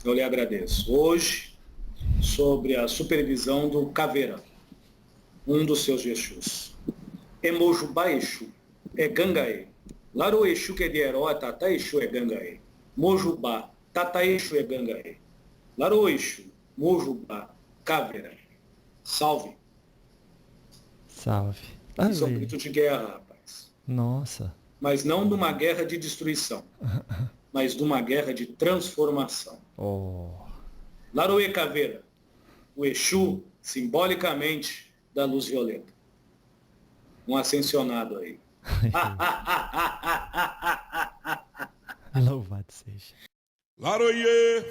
eu lhe agradeço. Hoje, sobre a supervisão do Caveira, um dos seus Exus. Emojubá Exu, é Gangaê. Laro Exu que é de herói, Tata Exu é Gangaê. Mojubá, Tata Exu é Gangaê. Laro Exu, Mojubá, Caveira. Salve. Salve. Isso é um grito de guerra, rapaz. Nossa. Mas não de uma guerra de destruição, mas de uma guerra de transformação. Oh. Laroê Caveira, o Exu, simbolicamente, da luz violeta. Um ascensionado aí. Louvado seja. Laroie,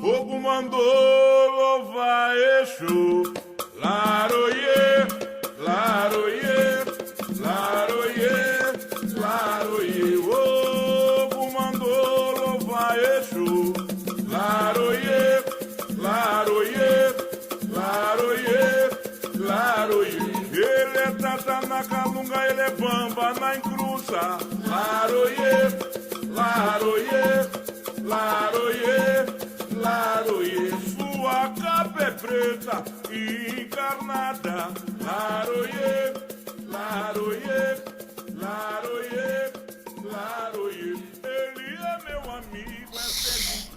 fogo mandou louvar Exu. Laroie, laroie, laroie, laroie, fogo mandou louvar Exu. Laroie, laroie, laroie, laroie. Ele é tata na calunga, ele é bamba na encruza. Laroie, laroie, laroie, laroie. Sua capa é preta e encarnada. Laroie, laroie, laroie, laroie. Ele é meu amigo, essa é de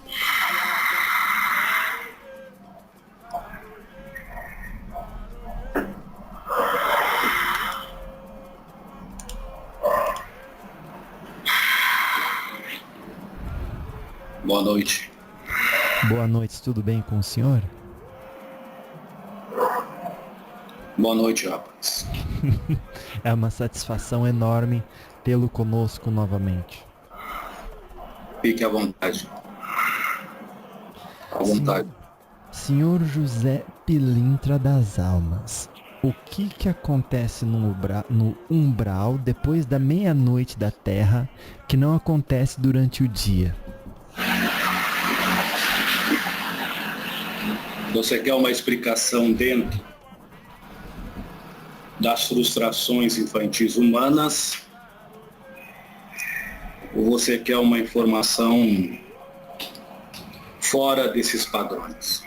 Boa noite. Boa noite, tudo bem com o senhor? Boa noite, rapaz. É uma satisfação enorme tê-lo conosco novamente. Fique à vontade. À vontade. Senhor José Pilintra das Almas, o que acontece no umbral depois da meia-noite da Terra que não acontece durante o dia? Você quer uma explicação dentro das frustrações infantis humanas? Ou você quer uma informação fora desses padrões?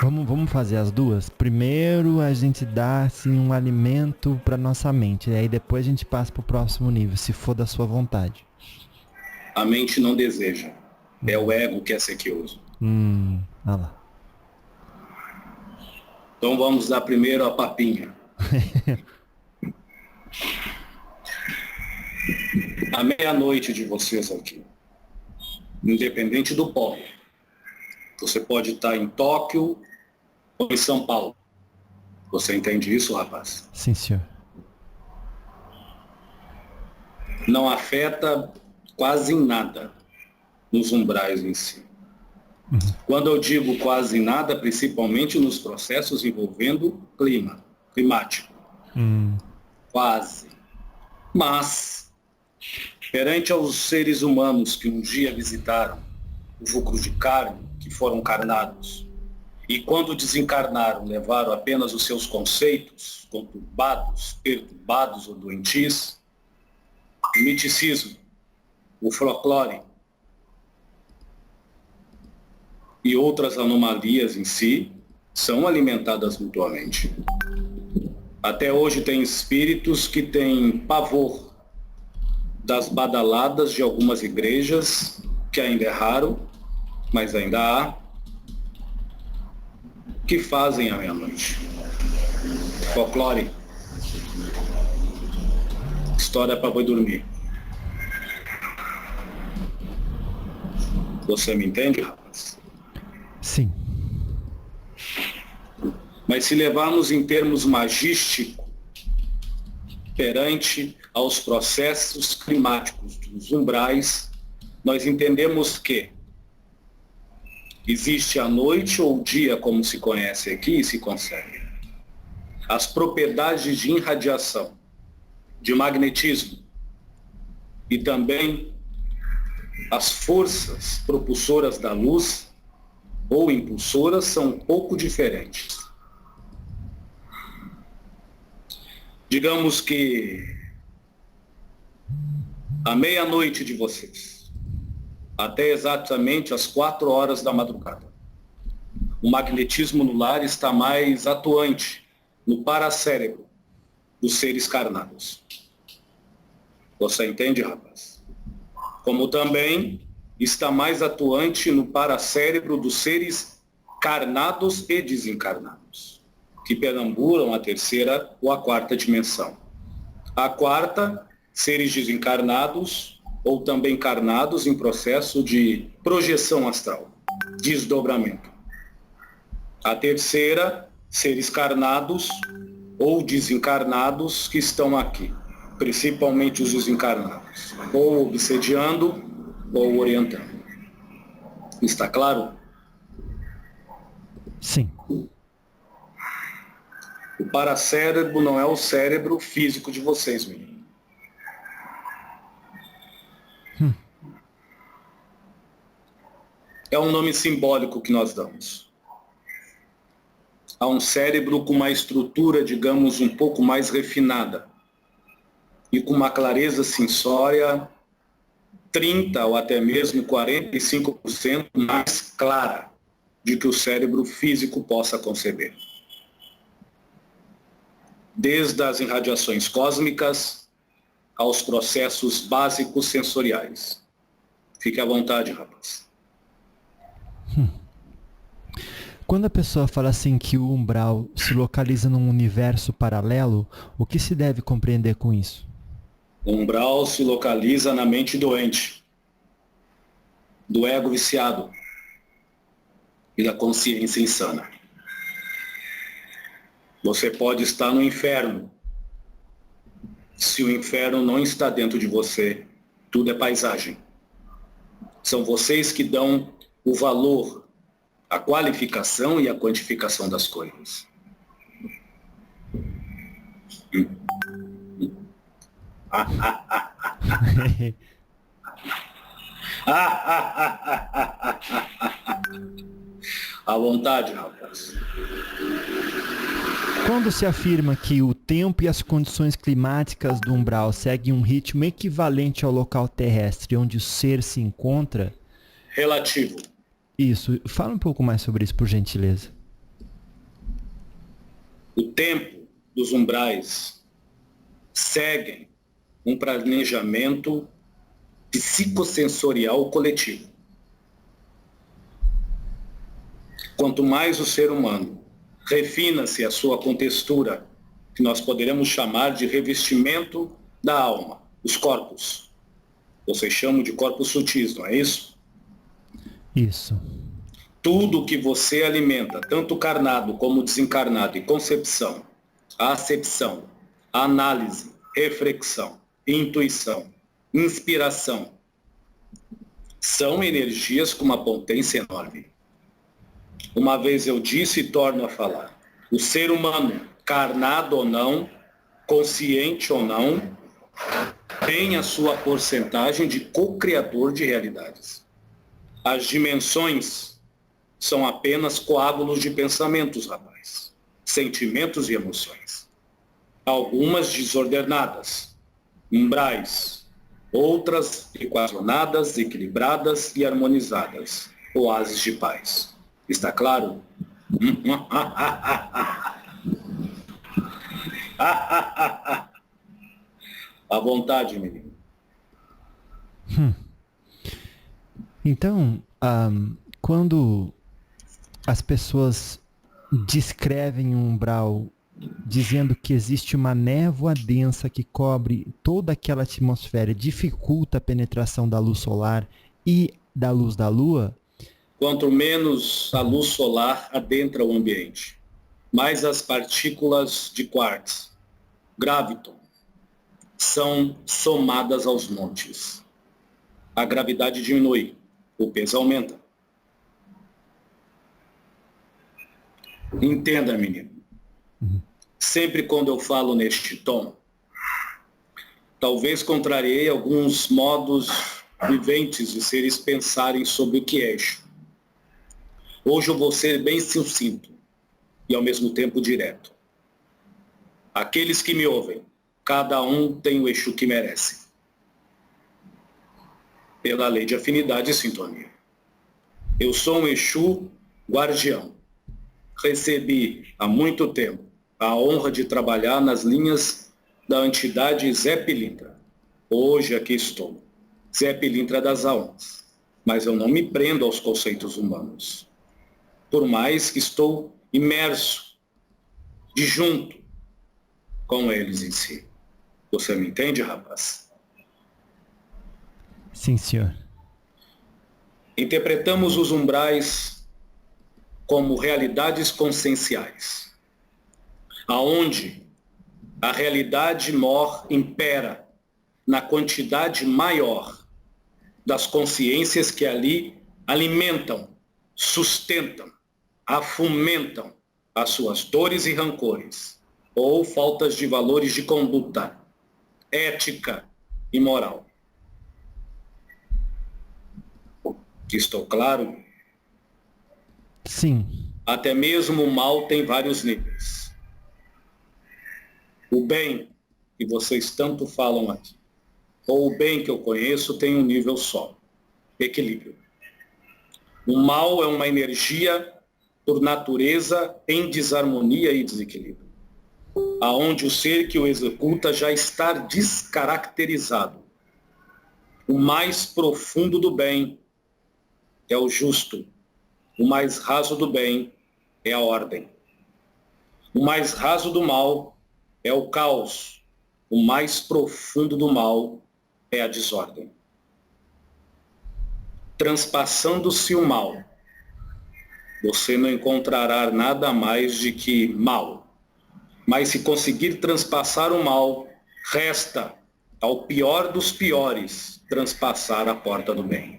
Vamos fazer as duas? Primeiro a gente dá assim, um alimento para nossa mente, e aí depois a gente passa para o próximo nível, se for da sua vontade. A mente não deseja. É o ego que é sequioso. Olha lá. Então vamos dar primeiro a papinha. A meia-noite de vocês aqui, independente do polo, você pode estar em Tóquio ou em São Paulo. Você entende isso, rapaz? Sim, senhor. Não afeta quase em nada nos umbrais em si. Quando eu digo quase nada, principalmente nos processos envolvendo climático. Quase. Mas, perante aos seres humanos que um dia visitaram o vulcro de carne, que foram carnados, e quando desencarnaram, levaram apenas os seus conceitos conturbados, perturbados ou doentios, o miticismo, o folclore e outras anomalias em si são alimentadas mutuamente. Até hoje tem espíritos que têm pavor das badaladas de algumas igrejas, que ainda é raro, mas ainda há, que fazem à meia-noite. Folclore. História para boi dormir. Você me entende, rapaz? Sim. Mas se levarmos em termos magísticos, perante aos processos climáticos dos umbrais, nós entendemos que existe a noite ou o dia, como se conhece aqui e se concebe. As propriedades de irradiação, de magnetismo e também as forças propulsoras da luz ou impulsoras são um pouco diferentes. Digamos que a meia-noite de vocês, até exatamente às 4 horas da madrugada. O magnetismo no lar está mais atuante no paracérebro dos seres carnados. Você entende, rapaz? Como também está mais atuante no paracérebro dos seres carnados e desencarnados, que perambulam a terceira ou a quarta dimensão. A quarta, seres desencarnados ou também carnados em processo de projeção astral, desdobramento. A terceira, seres carnados ou desencarnados que estão aqui, principalmente os desencarnados, ou obsediando ou orientando. Está claro? Sim. O paracérebro não é o cérebro físico de vocês, menino. É um nome simbólico que nós damos. Há um cérebro com uma estrutura, digamos, um pouco mais refinada e com uma clareza sensória 30% ou até mesmo 45% mais clara de que o cérebro físico possa conceber. Desde as irradiações cósmicas aos processos básicos sensoriais. Fique à vontade, rapaz. Quando a pessoa fala assim que o umbral se localiza num universo paralelo, o que se deve compreender com isso? O umbral se localiza na mente doente, do ego viciado e da consciência insana. Você pode estar no inferno. Se o inferno não está dentro de você, tudo é paisagem. São vocês que dão o valor, a qualificação e a quantificação das coisas. À vontade, rapaz. Quando se afirma que o tempo e as condições climáticas do umbral seguem um ritmo equivalente ao local terrestre onde o ser se encontra... Relativo. Isso. Fala um pouco mais sobre isso, por gentileza. O tempo dos umbrais seguem um planejamento psicossensorial coletivo. Quanto mais o ser humano refina-se a sua contextura, que nós poderemos chamar de revestimento da alma, os corpos. Vocês chamam de corpos sutis, não é isso? Isso. Tudo que você alimenta, tanto carnado como desencarnado, e concepção, a acepção, a análise, reflexão, intuição, inspiração, são energias com uma potência enorme. Uma vez eu disse e torno a falar, o ser humano, carnado ou não, consciente ou não, tem a sua porcentagem de co-criador de realidades. As dimensões são apenas coágulos de pensamentos, rapaz, sentimentos e emoções. Algumas desordenadas, umbrais, outras equacionadas, equilibradas e harmonizadas, oásis de paz. Está claro? À vontade, menino. Então, quando as pessoas descrevem um umbral dizendo que existe uma névoa densa que cobre toda aquela atmosfera, dificulta a penetração da luz solar e da luz da lua, quanto menos a luz solar adentra o ambiente, mais as partículas de quartzo, graviton, são somadas aos montes. A gravidade diminui, o peso aumenta. Entenda, menino. Sempre quando eu falo neste tom, talvez contrariei alguns modos viventes de seres pensarem sobre o que é Exu. Hoje eu vou ser bem sucinto e ao mesmo tempo direto. Aqueles que me ouvem, cada um tem o Exu que merece. pela lei de afinidade e sintonia. Eu sou um Exu guardião. Recebi há muito tempo a honra de trabalhar nas linhas da entidade Zé Pilintra. Hoje aqui estou, Zé Pilintra das almas, mas eu não me prendo aos conceitos humanos. Por mais que estou imerso, de junto com eles em si. Você me entende, rapaz? Sim, senhor. Interpretamos os umbrais como realidades conscienciais, aonde a realidade mor impera na quantidade maior das consciências que ali alimentam, sustentam, afumentam as suas dores e rancores, ou faltas de valores de conduta, ética e moral. Estou claro? Sim. Até mesmo o mal tem vários níveis. O bem, que vocês tanto falam aqui, ou o bem que eu conheço, tem um nível só, equilíbrio. O mal é uma energia, por natureza, em desarmonia e desequilíbrio, aonde o ser que o executa já está descaracterizado. O mais profundo do bem é o justo. O mais raso do bem é a ordem. O mais raso do mal é o caos. O mais profundo do mal é a desordem. Transpassando-se o mal, você não encontrará nada mais de que mal. Mas se conseguir transpassar o mal, resta ao pior dos piores transpassar a porta do bem.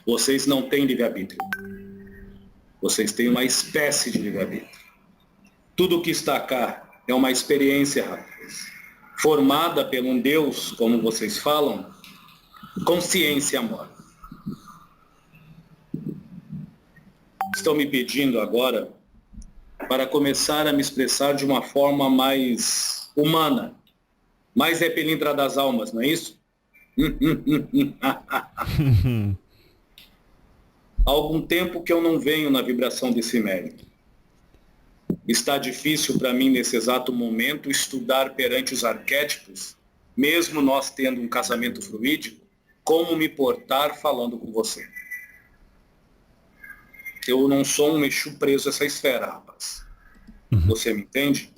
Vocês não têm livre-arbítrio. Vocês têm uma espécie de livre-arbítrio. Tudo o que está cá é uma experiência, rapaz, formada por um Deus, como vocês falam, consciência e amor. Estão me pedindo agora para começar a me expressar de uma forma mais humana, mais Zé Pilintra das almas, não é isso? Há algum tempo que eu não venho na vibração desse mérito. Está difícil para mim, nesse exato momento, estudar perante os arquétipos, mesmo nós tendo um casamento fluídico, como me portar falando com você. Eu não sou um Exu preso a essa esfera, rapaz. Você me entende?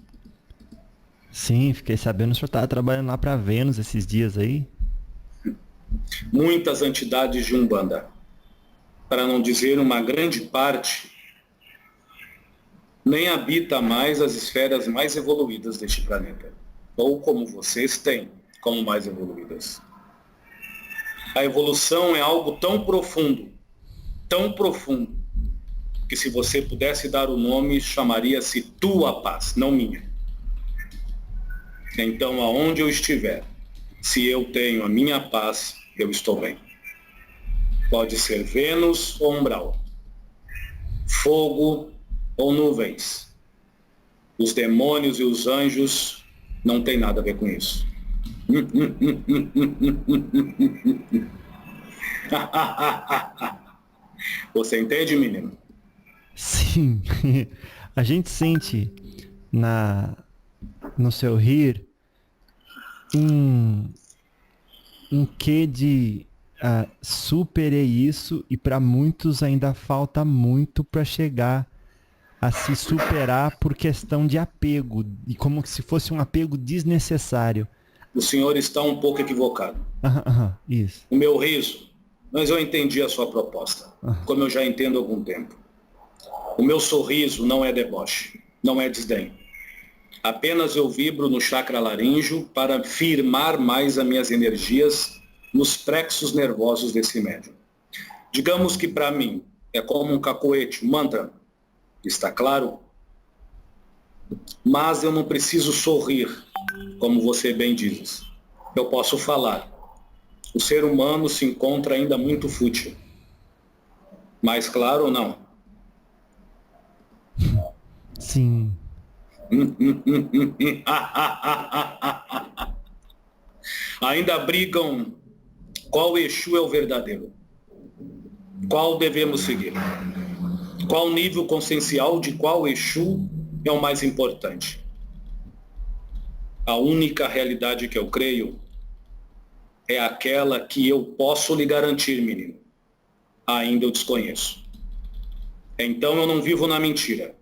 Sim, fiquei sabendo que o senhor estava trabalhando lá para Vênus esses dias aí. Muitas entidades de Umbanda, para não dizer uma grande parte, nem habita mais as esferas mais evoluídas deste planeta. Ou como vocês têm, como mais evoluídas. A evolução é algo tão profundo, que se você pudesse dar o nome, chamaria-se tua paz, não minha. Então, aonde eu estiver, se eu tenho a minha paz, eu estou bem. Pode ser Vênus ou umbral, fogo ou nuvens. Os demônios e os anjos não têm nada a ver com isso. Você entende, menino? Sim. A gente sente no seu rir um quê de superei isso e para muitos ainda falta muito para chegar a se superar por questão de apego e como se fosse um apego desnecessário. O senhor está um pouco equivocado. Isso. O meu riso, mas eu entendi a sua proposta, como eu já entendo há algum tempo. O meu sorriso não é deboche, não é desdém. Apenas eu vibro no chakra laríngeo para firmar mais as minhas energias nos plexos nervosos desse médium. Digamos que para mim é como um cacoete, um mantra, está claro? Mas eu não preciso sorrir, como você bem diz. Eu posso falar. O ser humano se encontra ainda muito fútil. Mais claro ou não? Sim. Ainda brigam qual Exu é o verdadeiro. Qual devemos seguir? Qual nível consciencial de qual Exu é o mais importante? A única realidade que eu creio é aquela que eu posso lhe garantir, menino. Ainda eu desconheço. Então eu não vivo na mentira.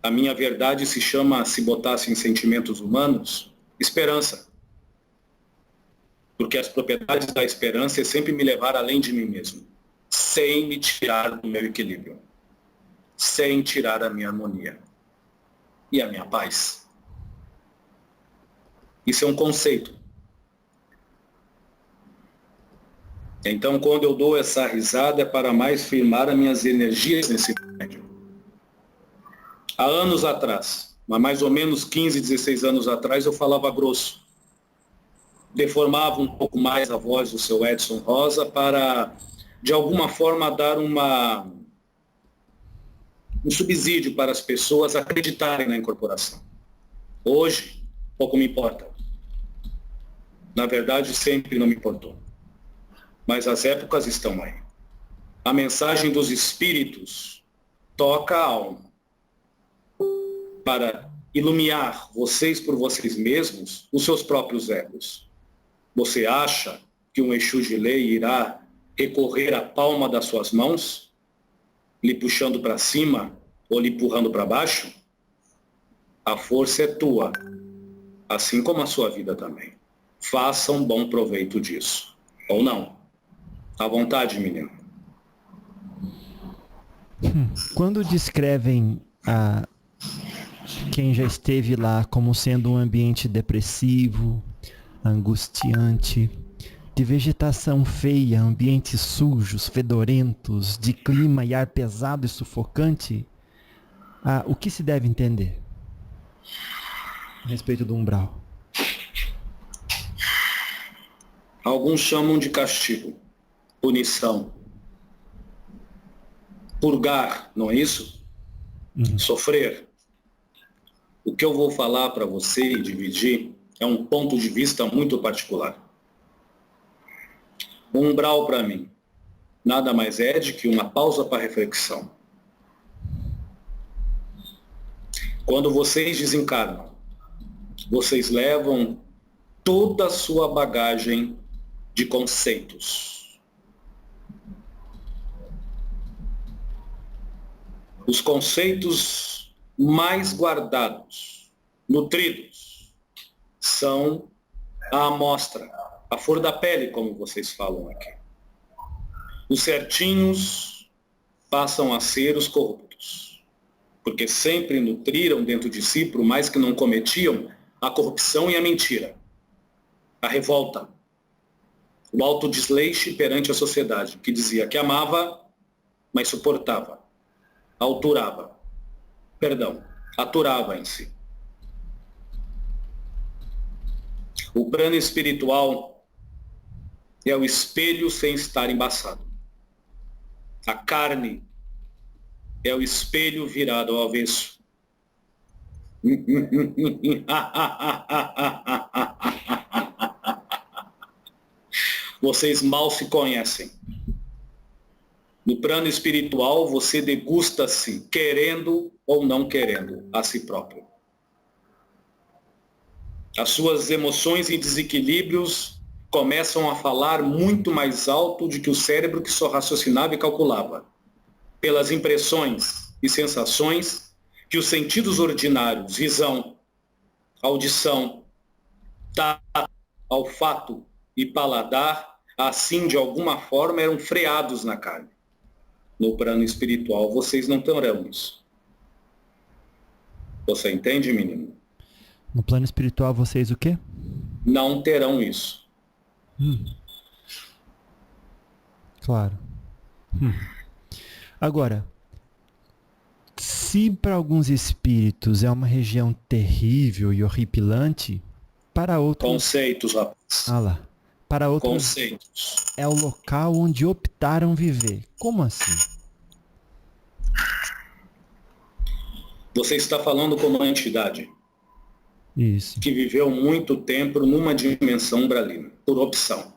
A minha verdade se chama, se botasse em sentimentos humanos, esperança. Porque as propriedades da esperança é sempre me levar além de mim mesmo, sem me tirar do meu equilíbrio, sem tirar a minha harmonia e a minha paz. Isso é um conceito. Então, quando eu dou essa risada, é para mais firmar as minhas energias nesse médium. Há anos atrás, há mais ou menos 15, 16 anos atrás, eu falava grosso. Deformava um pouco mais a voz do seu Edson Rosa para, de alguma forma, dar um subsídio para as pessoas acreditarem na incorporação. Hoje, pouco me importa. Na verdade, sempre não me importou. Mas as épocas estão aí. A mensagem dos espíritos toca a alma para iluminar vocês por vocês mesmos os seus próprios egos. Você acha que um Exu de lei irá recorrer à palma das suas mãos, lhe puxando para cima ou lhe empurrando para baixo? A força é tua, assim como a sua vida também. Faça um bom proveito disso. Ou não. À vontade, menino. Quando descrevem quem já esteve lá como sendo um ambiente depressivo, angustiante, de vegetação feia, ambientes sujos, fedorentos, de clima e ar pesado e sufocante, o que se deve entender a respeito do umbral? Alguns chamam de castigo, punição, purgar, não é isso? Sofrer. O que eu vou falar para você e dividir é um ponto de vista muito particular. O umbral, para mim, nada mais é de que uma pausa para reflexão. Quando vocês desencarnam, vocês levam toda a sua bagagem de conceitos. Os conceitos mais guardados, nutridos, são a amostra, a flor da pele, como vocês falam aqui. Os certinhos passam a ser os corruptos, porque sempre nutriram dentro de si, por mais que não cometiam, a corrupção e a mentira, a revolta, o autodesleixo perante a sociedade, que dizia que amava, mas suportava, aturava em si. O plano espiritual é o espelho sem estar embaçado. A carne é o espelho virado ao avesso. Vocês mal se conhecem. No plano espiritual, você degusta-se, querendo ou não querendo, a si próprio. As suas emoções e desequilíbrios começam a falar muito mais alto do que o cérebro que só raciocinava e calculava. Pelas impressões e sensações que os sentidos ordinários, visão, audição, tato, olfato e paladar, assim de alguma forma eram freados na carne. No plano espiritual, vocês não terão isso. Você entende, menino? No plano espiritual, vocês o quê? Não terão isso. Claro. Agora, se para alguns espíritos é uma região terrível e horripilante, para outros... Conceitos, rapaz. lá. Para outros, conceitos. É o local onde optaram viver. Como assim? Você está falando com uma entidade Isso. que viveu muito tempo numa dimensão umbralina, por opção.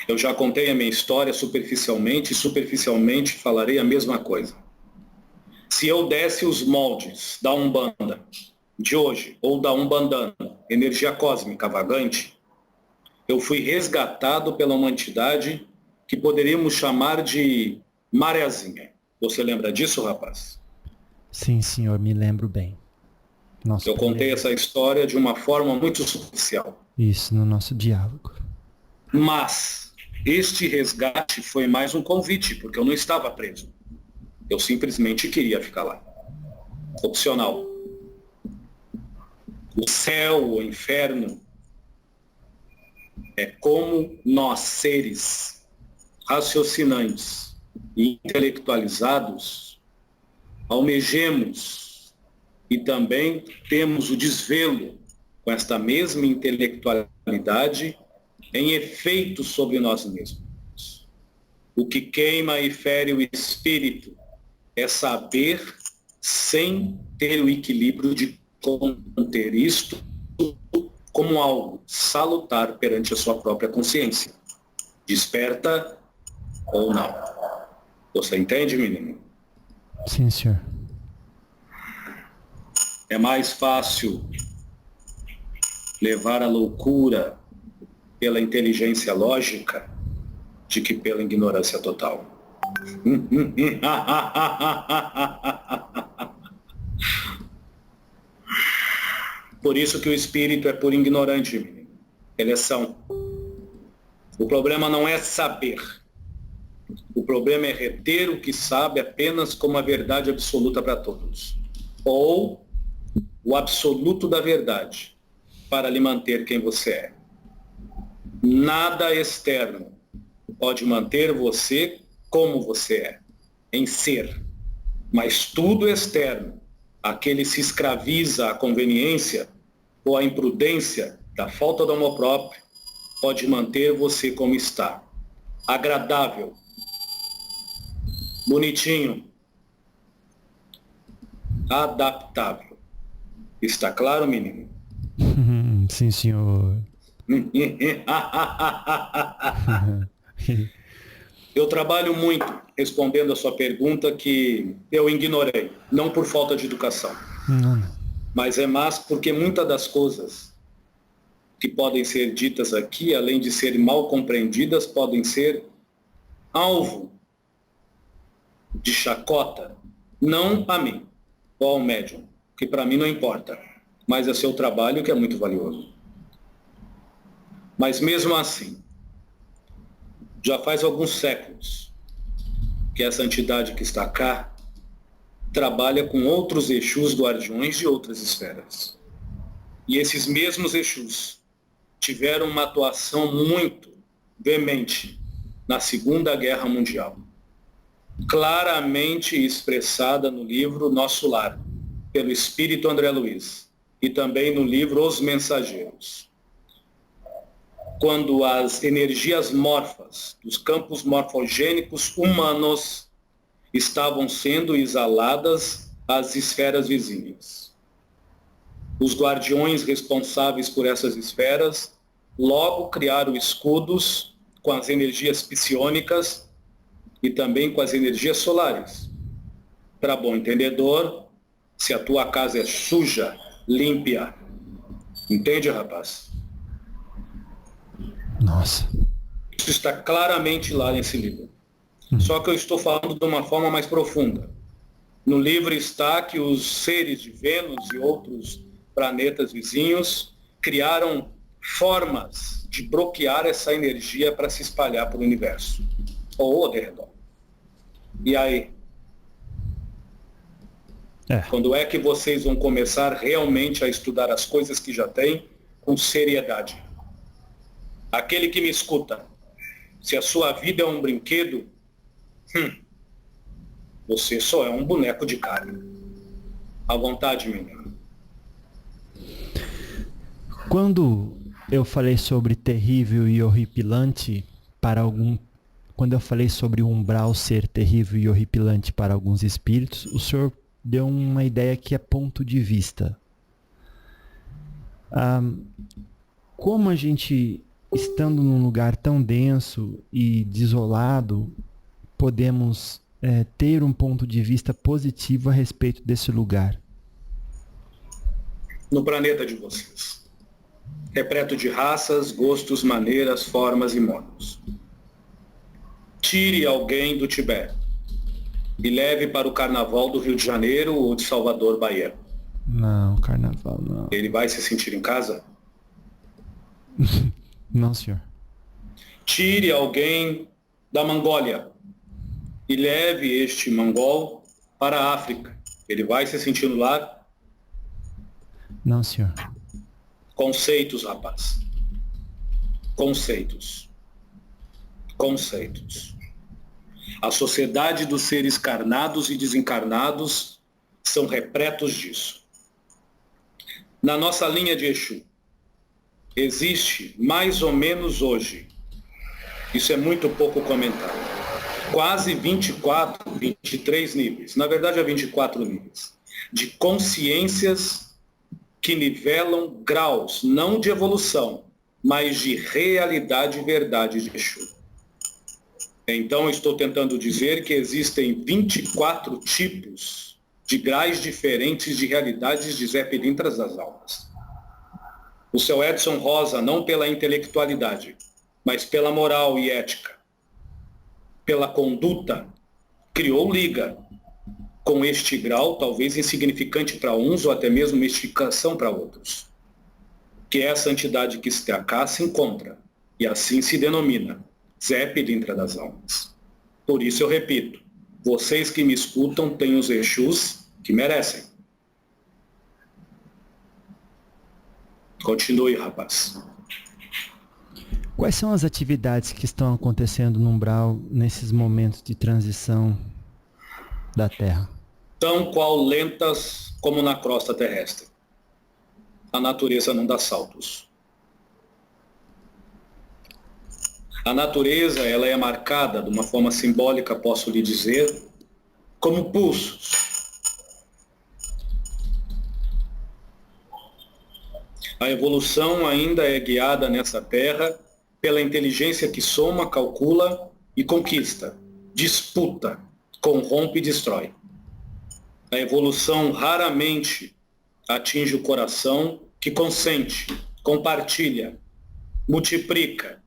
Eu já contei a minha história superficialmente, e superficialmente falarei a mesma coisa. Se eu desse os moldes da Umbanda de hoje, ou da Umbandana, energia cósmica vagante, eu fui resgatado pela uma entidade que poderíamos chamar de Mareazinha. Você lembra disso, rapaz? Sim, senhor, me lembro bem. Eu contei essa história de uma forma muito superficial. Isso, no nosso diálogo. Mas este resgate foi mais um convite, porque eu não estava preso. Eu simplesmente queria ficar lá. Opcional. O céu, o inferno, é como nós, seres raciocinantes e intelectualizados, almejemos e também temos o desvelo com esta mesma intelectualidade em efeito sobre nós mesmos. O que queima e fere o espírito é saber, sem ter o equilíbrio de conter isto como algo salutar perante a sua própria consciência. Desperta ou não. Você entende, menino? Sim, senhor. É mais fácil levar a loucura pela inteligência lógica de que pela ignorância total. Por isso que o espírito é por ignorante, menino. Eles são. O problema não é saber. O problema é reter o que sabe apenas como a verdade absoluta para todos. Ou o absoluto da verdade, para lhe manter quem você é. Nada externo pode manter você como você é, em ser. Mas tudo externo, aquele se escraviza à conveniência ou à imprudência da falta do amor próprio, pode manter você como está. Agradável, bonitinho, adaptável. Está claro, menino? Sim, senhor. Eu trabalho muito respondendo a sua pergunta que eu ignorei, não por falta de educação, mas é mais porque muitas das coisas que podem ser ditas aqui, além de serem mal compreendidas, podem ser alvo de chacota, não a mim, ou ao médium, que para mim não importa, mas é seu trabalho que é muito valioso. Mas mesmo assim, já faz alguns séculos que essa entidade que está cá trabalha com outros Exus guardiões de outras esferas. E esses mesmos Exus tiveram uma atuação muito veemente na Segunda Guerra Mundial, claramente expressada no livro Nosso Lar, pelo espírito André Luiz, e também no livro Os Mensageiros. Quando as energias morfas dos campos morfogênicos humanos estavam sendo exaladas às esferas vizinhas. Os guardiões responsáveis por essas esferas logo criaram escudos com as energias psiônicas e também com as energias solares. Para bom entendedor, se a tua casa é suja, limpa. Entende, rapaz? Nossa. Isso está claramente lá nesse livro. Só que eu estou falando de uma forma mais profunda. No livro está que os seres de Vênus e outros planetas vizinhos criaram formas de bloquear essa energia para se espalhar para o universo, ou ao redor. E aí? Quando é que vocês vão começar realmente a estudar as coisas que já têm com seriedade? Aquele que me escuta, se a sua vida é um brinquedo, você só é um boneco de carne. À vontade, menino. Quando eu falei sobre terrível e horripilante para quando eu falei sobre o umbral ser terrível e horripilante para alguns espíritos, o senhor deu uma ideia que é ponto de vista. Como a gente, estando num lugar tão denso e desolado, podemos ter um ponto de vista positivo a respeito desse lugar? No planeta de vocês, repleto de raças, gostos, maneiras, formas e modos. Tire alguém do Tibete e leve para o Carnaval do Rio de Janeiro ou de Salvador, Bahia. Não, Carnaval não. Ele vai se sentir em casa? Não, senhor. Tire alguém da Mongólia e leve este mongol para a África. Ele vai se sentir no lar? Não, senhor. Conceitos, rapaz. Conceitos. Conceitos. A sociedade dos seres carnados e desencarnados são repletos disso. Na nossa linha de Exu, existe mais ou menos hoje, isso é muito pouco comentado, quase 24, 23 níveis, na verdade é 24 níveis, de consciências que nivelam graus, não de evolução, mas de realidade e verdade de Exu. Então, estou tentando dizer que existem 24 tipos de graus diferentes de realidades de Zé Pilintras das almas. O seu Edson Rosa, não pela intelectualidade, mas pela moral e ética, pela conduta, criou liga com este grau, talvez insignificante para uns ou até mesmo mistificação para outros, que é a santidade que está cá se encontra, e assim se denomina Zé Pilintra das almas. Por isso eu repito, vocês que me escutam têm os Exus que merecem. Continue, rapaz. Quais são as atividades que estão acontecendo no umbral nesses momentos de transição da Terra? Tão qual lentas como na crosta terrestre. A natureza não dá saltos. A natureza, ela é marcada, de uma forma simbólica, posso lhe dizer, como pulsos. A evolução ainda é guiada nessa terra pela inteligência que soma, calcula e conquista, disputa, corrompe e destrói. A evolução raramente atinge o coração que consente, compartilha, multiplica,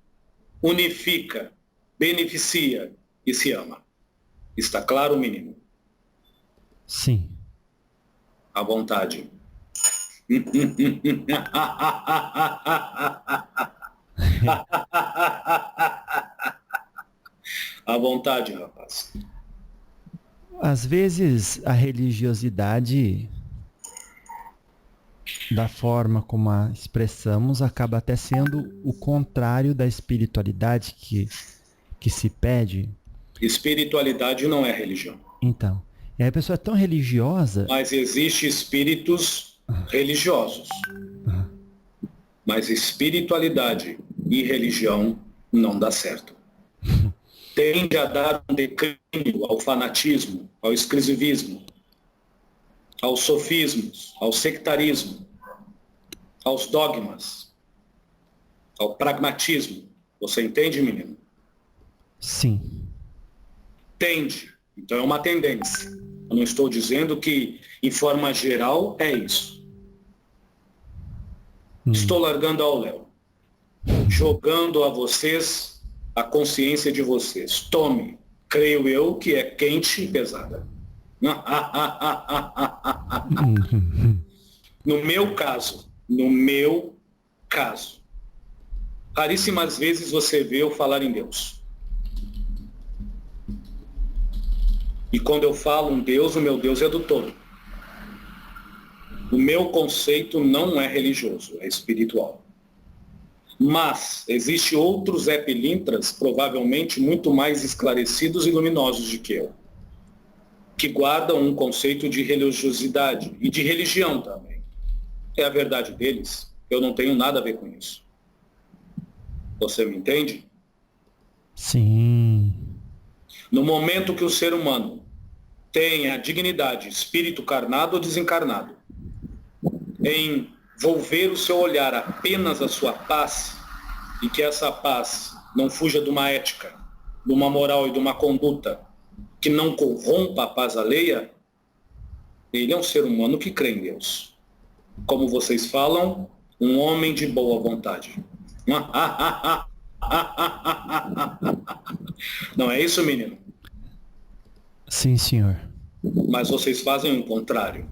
unifica, beneficia e se ama. Está claro, menino? Sim. À vontade. À vontade, rapaz. Às vezes a religiosidade, da forma como a expressamos, acaba até sendo o contrário da espiritualidade que se pede. Espiritualidade não é religião. Então, e aí a pessoa é tão religiosa... Mas existem espíritos religiosos. Mas espiritualidade e religião não dá certo. Tende a dar um declínio ao fanatismo, ao exclusivismo, aos sofismos, ao sectarismo, aos dogmas, ao pragmatismo. Você entende, menino? Sim. Tende. Então é uma tendência. Eu não estou dizendo que, em forma geral, é isso. Estou largando ao Léo, jogando a vocês a consciência de vocês. Tome, creio eu, que é quente e pesada. No meu caso, raríssimas vezes você vê eu falar em Deus. E quando eu falo em Deus, o meu Deus é do todo. O meu conceito não é religioso, é espiritual. Mas existem outros Zé Pilintras, provavelmente muito mais esclarecidos e luminosos do que eu, que guardam um conceito de religiosidade e de religião também. É a verdade deles, eu não tenho nada a ver com isso. Você me entende? Sim. No momento que o ser humano tem a dignidade, espírito carnado ou desencarnado, em volver o seu olhar apenas à sua paz, e que essa paz não fuja de uma ética, de uma moral e de uma conduta que não corrompa a paz alheia, ele é um ser humano que crê em Deus. Como vocês falam, um homem de boa vontade. Não é isso, menino? Sim, senhor. Mas vocês fazem o contrário.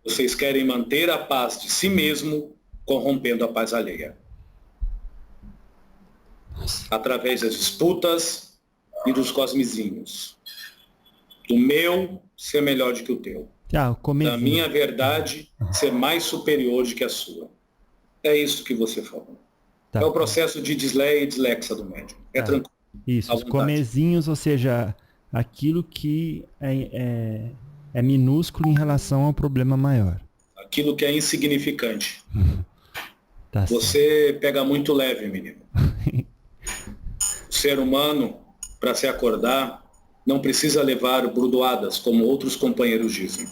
Vocês querem manter a paz de si mesmo, corrompendo a paz alheia. Através das disputas e dos cosmezinhos. Do meu ser melhor do que o teu. Da minha verdade ser mais superior do que a sua. É isso que você falou. Tá. É o processo de disleia e dislexia do médium. É tranquilo. Isso, os comezinhos, ou seja, aquilo que é minúsculo em relação ao problema maior. Aquilo que é insignificante. Tá, você certo. Pega muito leve, menino. O ser humano, para se acordar, não precisa levar burdoadas, como outros companheiros dizem.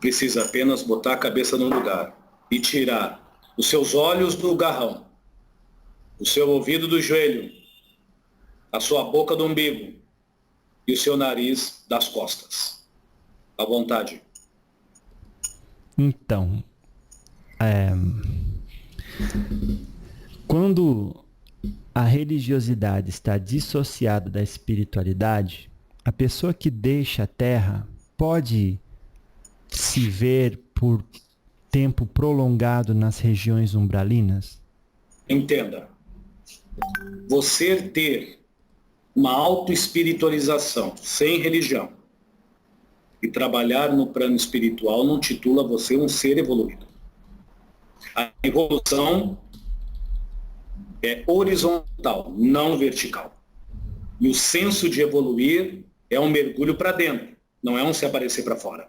Precisa apenas botar a cabeça no lugar e tirar os seus olhos do garrão, o seu ouvido do joelho, a sua boca do umbigo e o seu nariz das costas. À vontade. Então, quando a religiosidade está dissociada da espiritualidade, a pessoa que deixa a Terra pode se ver por tempo prolongado nas regiões umbralinas? Entenda. Você ter uma autoespiritualização sem religião e trabalhar no plano espiritual não titula você um ser evoluído. A evolução é horizontal, não vertical. E o senso de evoluir é um mergulho para dentro, não é um se aparecer para fora.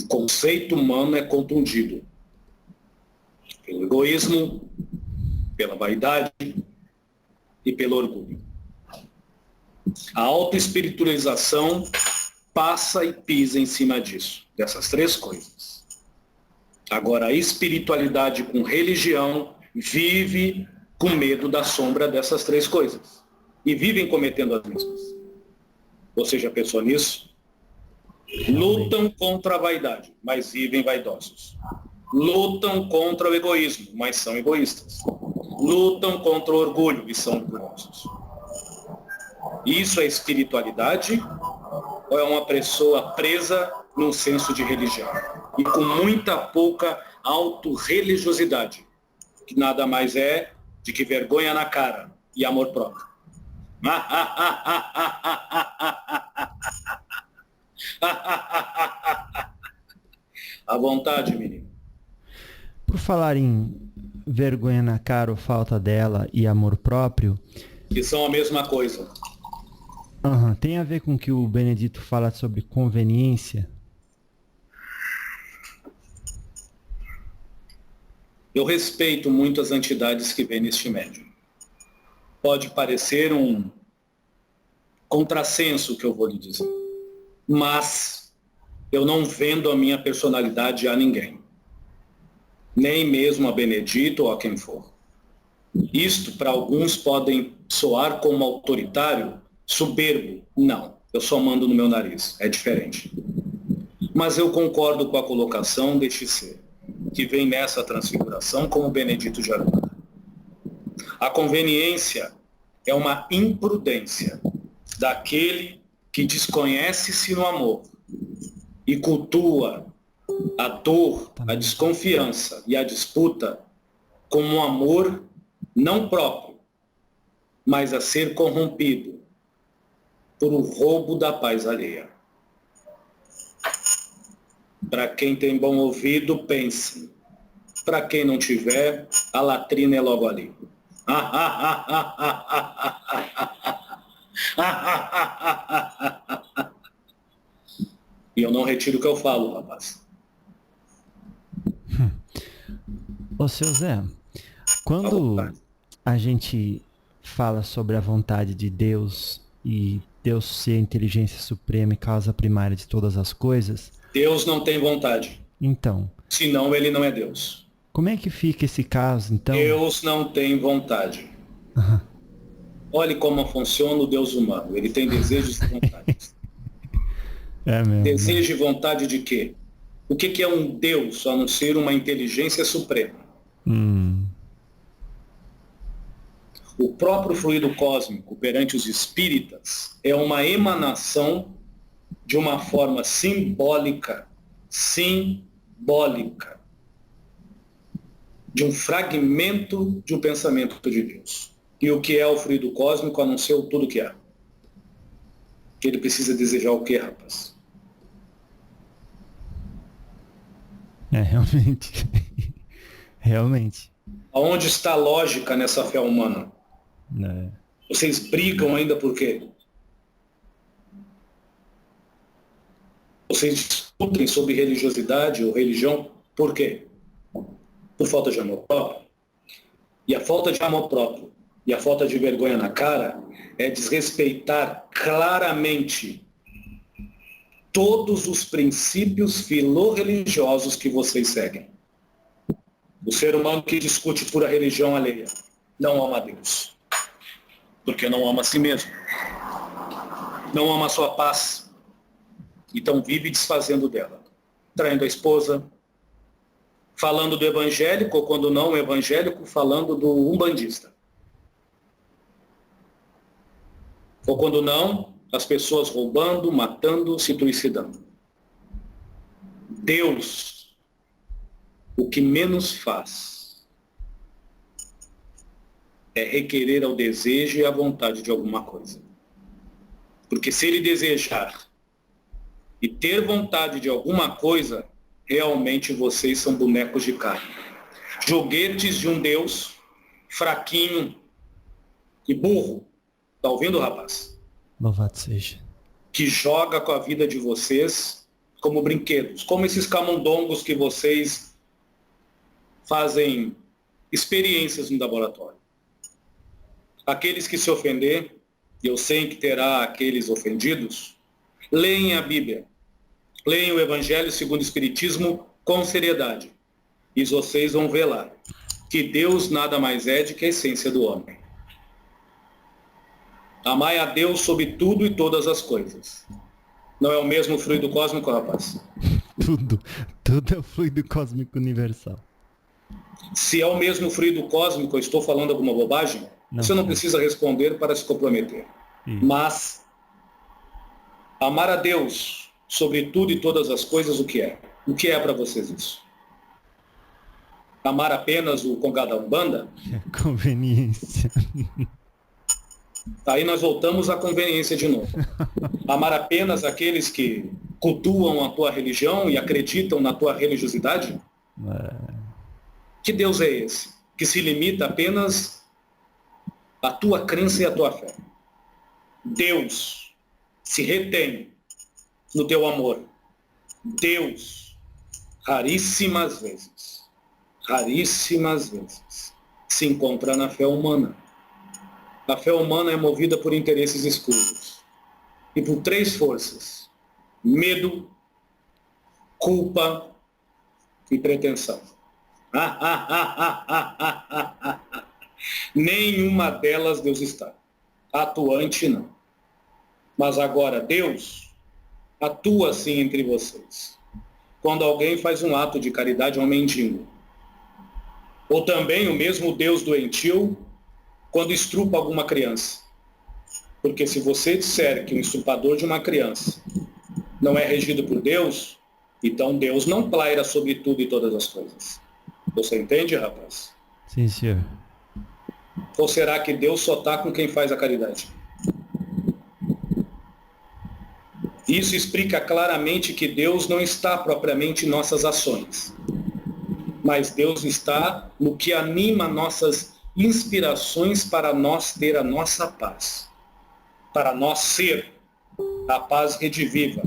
O conceito humano é contundido pelo egoísmo, pela vaidade e pelo orgulho. A autoespiritualização passa e pisa em cima disso, dessas três coisas. Agora, a espiritualidade com religião vive com medo da sombra dessas três coisas. E vivem cometendo as mesmas. Você já pensou nisso? Lutam contra a vaidade, mas vivem vaidosos. Lutam contra o egoísmo, mas são egoístas. Lutam contra o orgulho e são orgulhosos. Isso é espiritualidade ou é uma pessoa presa num senso de religião? E com muita pouca autorreligiosidade, que nada mais é de que vergonha na cara e amor próprio. À vontade, menino. Por falar em vergonha na cara ou falta dela e amor próprio... Que são a mesma coisa. Tem a ver com o que o Benedito fala sobre conveniência? Eu respeito muito as entidades que vêm neste médium. Pode parecer um contrassenso o que eu vou lhe dizer, mas eu não vendo a minha personalidade a ninguém, nem mesmo a Benedito ou a quem for. Isto, para alguns, podem soar como autoritário, soberbo. Não, eu só mando no meu nariz, é diferente. Mas eu concordo com a colocação deste ser, que vem nessa transfiguração como Benedito de Aranda. A conveniência é uma imprudência daquele que desconhece-se no amor e cultua a dor, a desconfiança e a disputa como um amor não próprio, mas a ser corrompido por o roubo da paz alheia. Para quem tem bom ouvido, pense. Para quem não tiver, a latrina é logo ali. E eu não retiro o que eu falo, rapaz. Ô, seu Zé, quando a gente fala sobre a vontade de Deus e Deus ser a inteligência suprema e causa primária de todas as coisas. Deus não tem vontade. Então, Senão ele não é Deus. como é que fica esse caso, então? Deus não tem vontade. Aham. Olhe como funciona o Deus humano. Ele tem desejos e vontades. É mesmo. Desejo e vontade de quê? O que é um Deus, a não ser uma inteligência suprema? O próprio fluido cósmico, perante os espíritas, é uma emanação de uma forma simbólica, de um fragmento de um pensamento de Deus. E o que é o fluido cósmico, a não ser tudo que há? Ele precisa desejar o quê, rapaz? É, realmente. Realmente. Aonde está a lógica nessa fé humana? É. Vocês brigam ainda por quê? Vocês discutem sobre religiosidade ou religião por quê? Por falta de amor próprio. E a falta de amor próprio e a falta de vergonha na cara é desrespeitar claramente todos os princípios filorreligiosos que vocês seguem. O ser humano que discute pura religião alheia não ama a Deus, porque não ama a si mesmo, não ama a sua paz, então vive desfazendo dela, traindo a esposa, falando do evangélico, ou quando não evangélico, falando do umbandista. Ou quando não, as pessoas roubando, matando, se suicidando. Deus, o que menos faz é requerer ao desejo e à vontade de alguma coisa. Porque se ele desejar e ter vontade de alguma coisa, realmente vocês são bonecos de carne. Joguetes de um Deus fraquinho e burro. Tá ouvindo, rapaz? Louvado seja. Que joga com a vida de vocês como brinquedos. Como esses camundongos que vocês fazem experiências no laboratório. Aqueles que se ofender, e eu sei que terá aqueles ofendidos, leem a Bíblia. Leem o Evangelho segundo o Espiritismo com seriedade. E vocês vão ver lá que Deus nada mais é do que a essência do homem. Amai a Deus sobre tudo e todas as coisas. Não é o mesmo fluido cósmico, rapaz? Tudo é o fluido cósmico universal. Se é o mesmo fluido cósmico, eu estou falando alguma bobagem? Você não precisa responder para se comprometer. Mas amar a Deus sobre tudo e todas as coisas, o que é? O que é para vocês isso? Amar apenas o Congá da Umbanda? Conveniência. Aí nós voltamos à conveniência de novo. Amar apenas aqueles que cultuam a tua religião e acreditam na tua religiosidade? Que Deus é esse? Que se limita apenas à tua crença e à tua fé. Deus se retém no teu amor. Deus, raríssimas vezes, se encontra na fé humana. A fé humana é movida por interesses escuros e por 3 forças: medo, culpa e pretensão. Nenhuma delas Deus está. Atuante não. Mas agora Deus atua sim entre vocês. Quando alguém faz um ato de caridade a um mendigo. Ou também o mesmo Deus doentio quando estrupa alguma criança. Porque se você disser que o estrupador de uma criança não é regido por Deus, então Deus não paira sobre tudo e todas as coisas. Você entende, rapaz? Sim, senhor. Ou será que Deus só está com quem faz a caridade? Isso explica claramente que Deus não está propriamente em nossas ações, mas Deus está no que anima nossas inspirações para nós ter a nossa paz, para nós ser a paz rediviva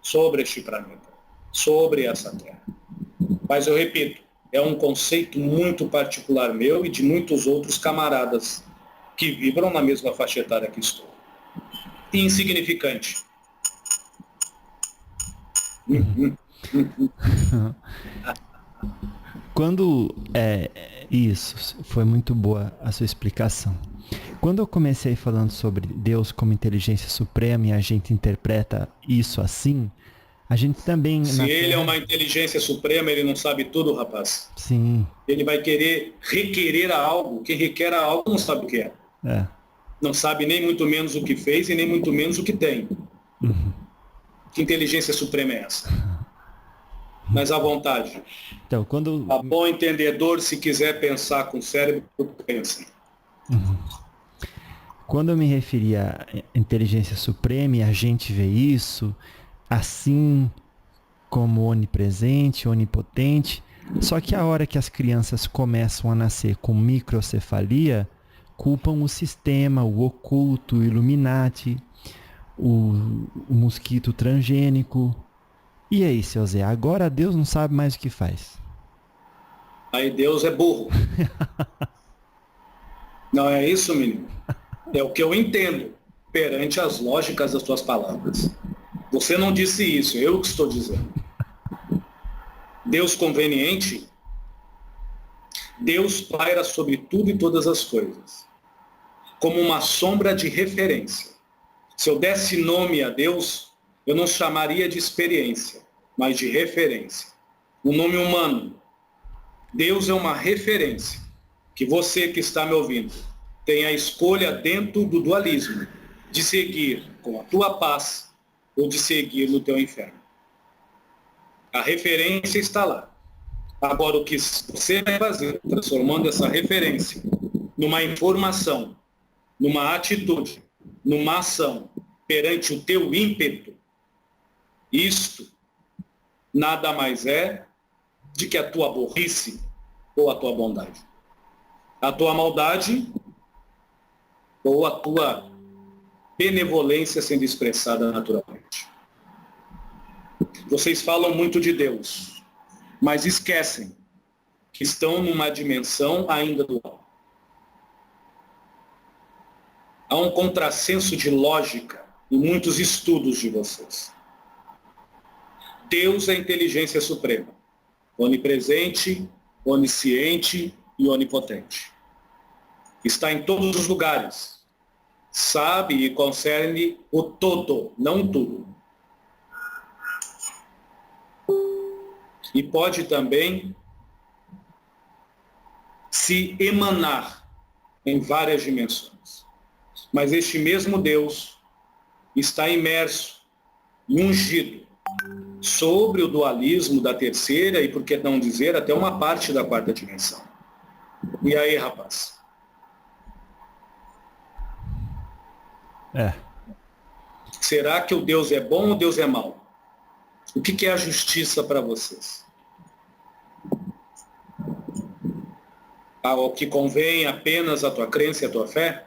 sobre este planeta, sobre essa terra. Mas eu repito, é um conceito muito particular meu e de muitos outros camaradas que vibram na mesma faixa etária que estou. Insignificante. Quando isso foi muito boa a sua explicação. Quando eu comecei falando sobre Deus como inteligência suprema e a gente interpreta isso assim, a gente também... Se ele é uma inteligência suprema, ele não sabe tudo, rapaz. Sim. Ele vai querer requerer a algo. Quem requer a algo não sabe o que é. Não sabe nem muito menos o que fez e nem muito menos o que tem. Que inteligência suprema é essa? Mas à vontade. Então, quando... A bom entendedor, se quiser pensar com o cérebro, pensa. Quando eu me referi à inteligência suprema e a gente vê isso assim como onipresente, onipotente, só que a hora que as crianças começam a nascer com microcefalia, culpam o sistema, o oculto, o Illuminati, o mosquito transgênico. E aí, seu Zé, agora Deus não sabe mais o que faz. Aí Deus é burro. Não é isso, menino? É o que eu entendo perante as lógicas das suas palavras. Você não disse isso, eu que estou dizendo. Deus conveniente, Deus paira sobre tudo e todas as coisas, como uma sombra de referência. Se eu desse nome a Deus, eu não chamaria de experiência, mas de referência. Um nome humano. Deus é uma referência, que você que está me ouvindo tem a escolha dentro do dualismo, de seguir com a tua paz ou de seguir no teu inferno. A referência está lá. Agora, o que você vai fazer, transformando essa referência numa informação, numa atitude, numa ação, perante o teu ímpeto, isto nada mais é de que a tua burrice ou a tua bondade. A tua maldade ou a tua benevolência sendo expressada naturalmente. Vocês falam muito de Deus, mas esquecem que estão numa dimensão ainda dual. Há um contrassenso de lógica em muitos estudos de vocês. Deus é a inteligência suprema, onipresente, onisciente e onipotente. Está em todos os lugares. Sabe e concerne o todo, não tudo. E pode também se emanar em várias dimensões. Mas este mesmo Deus está imerso e ungido sobre o dualismo da terceira e, por que não dizer, até uma parte da quarta dimensão. E aí, rapaz? Será que o Deus é bom ou Deus é mau? O que é a justiça para vocês? O que convém apenas a tua crença e a tua fé?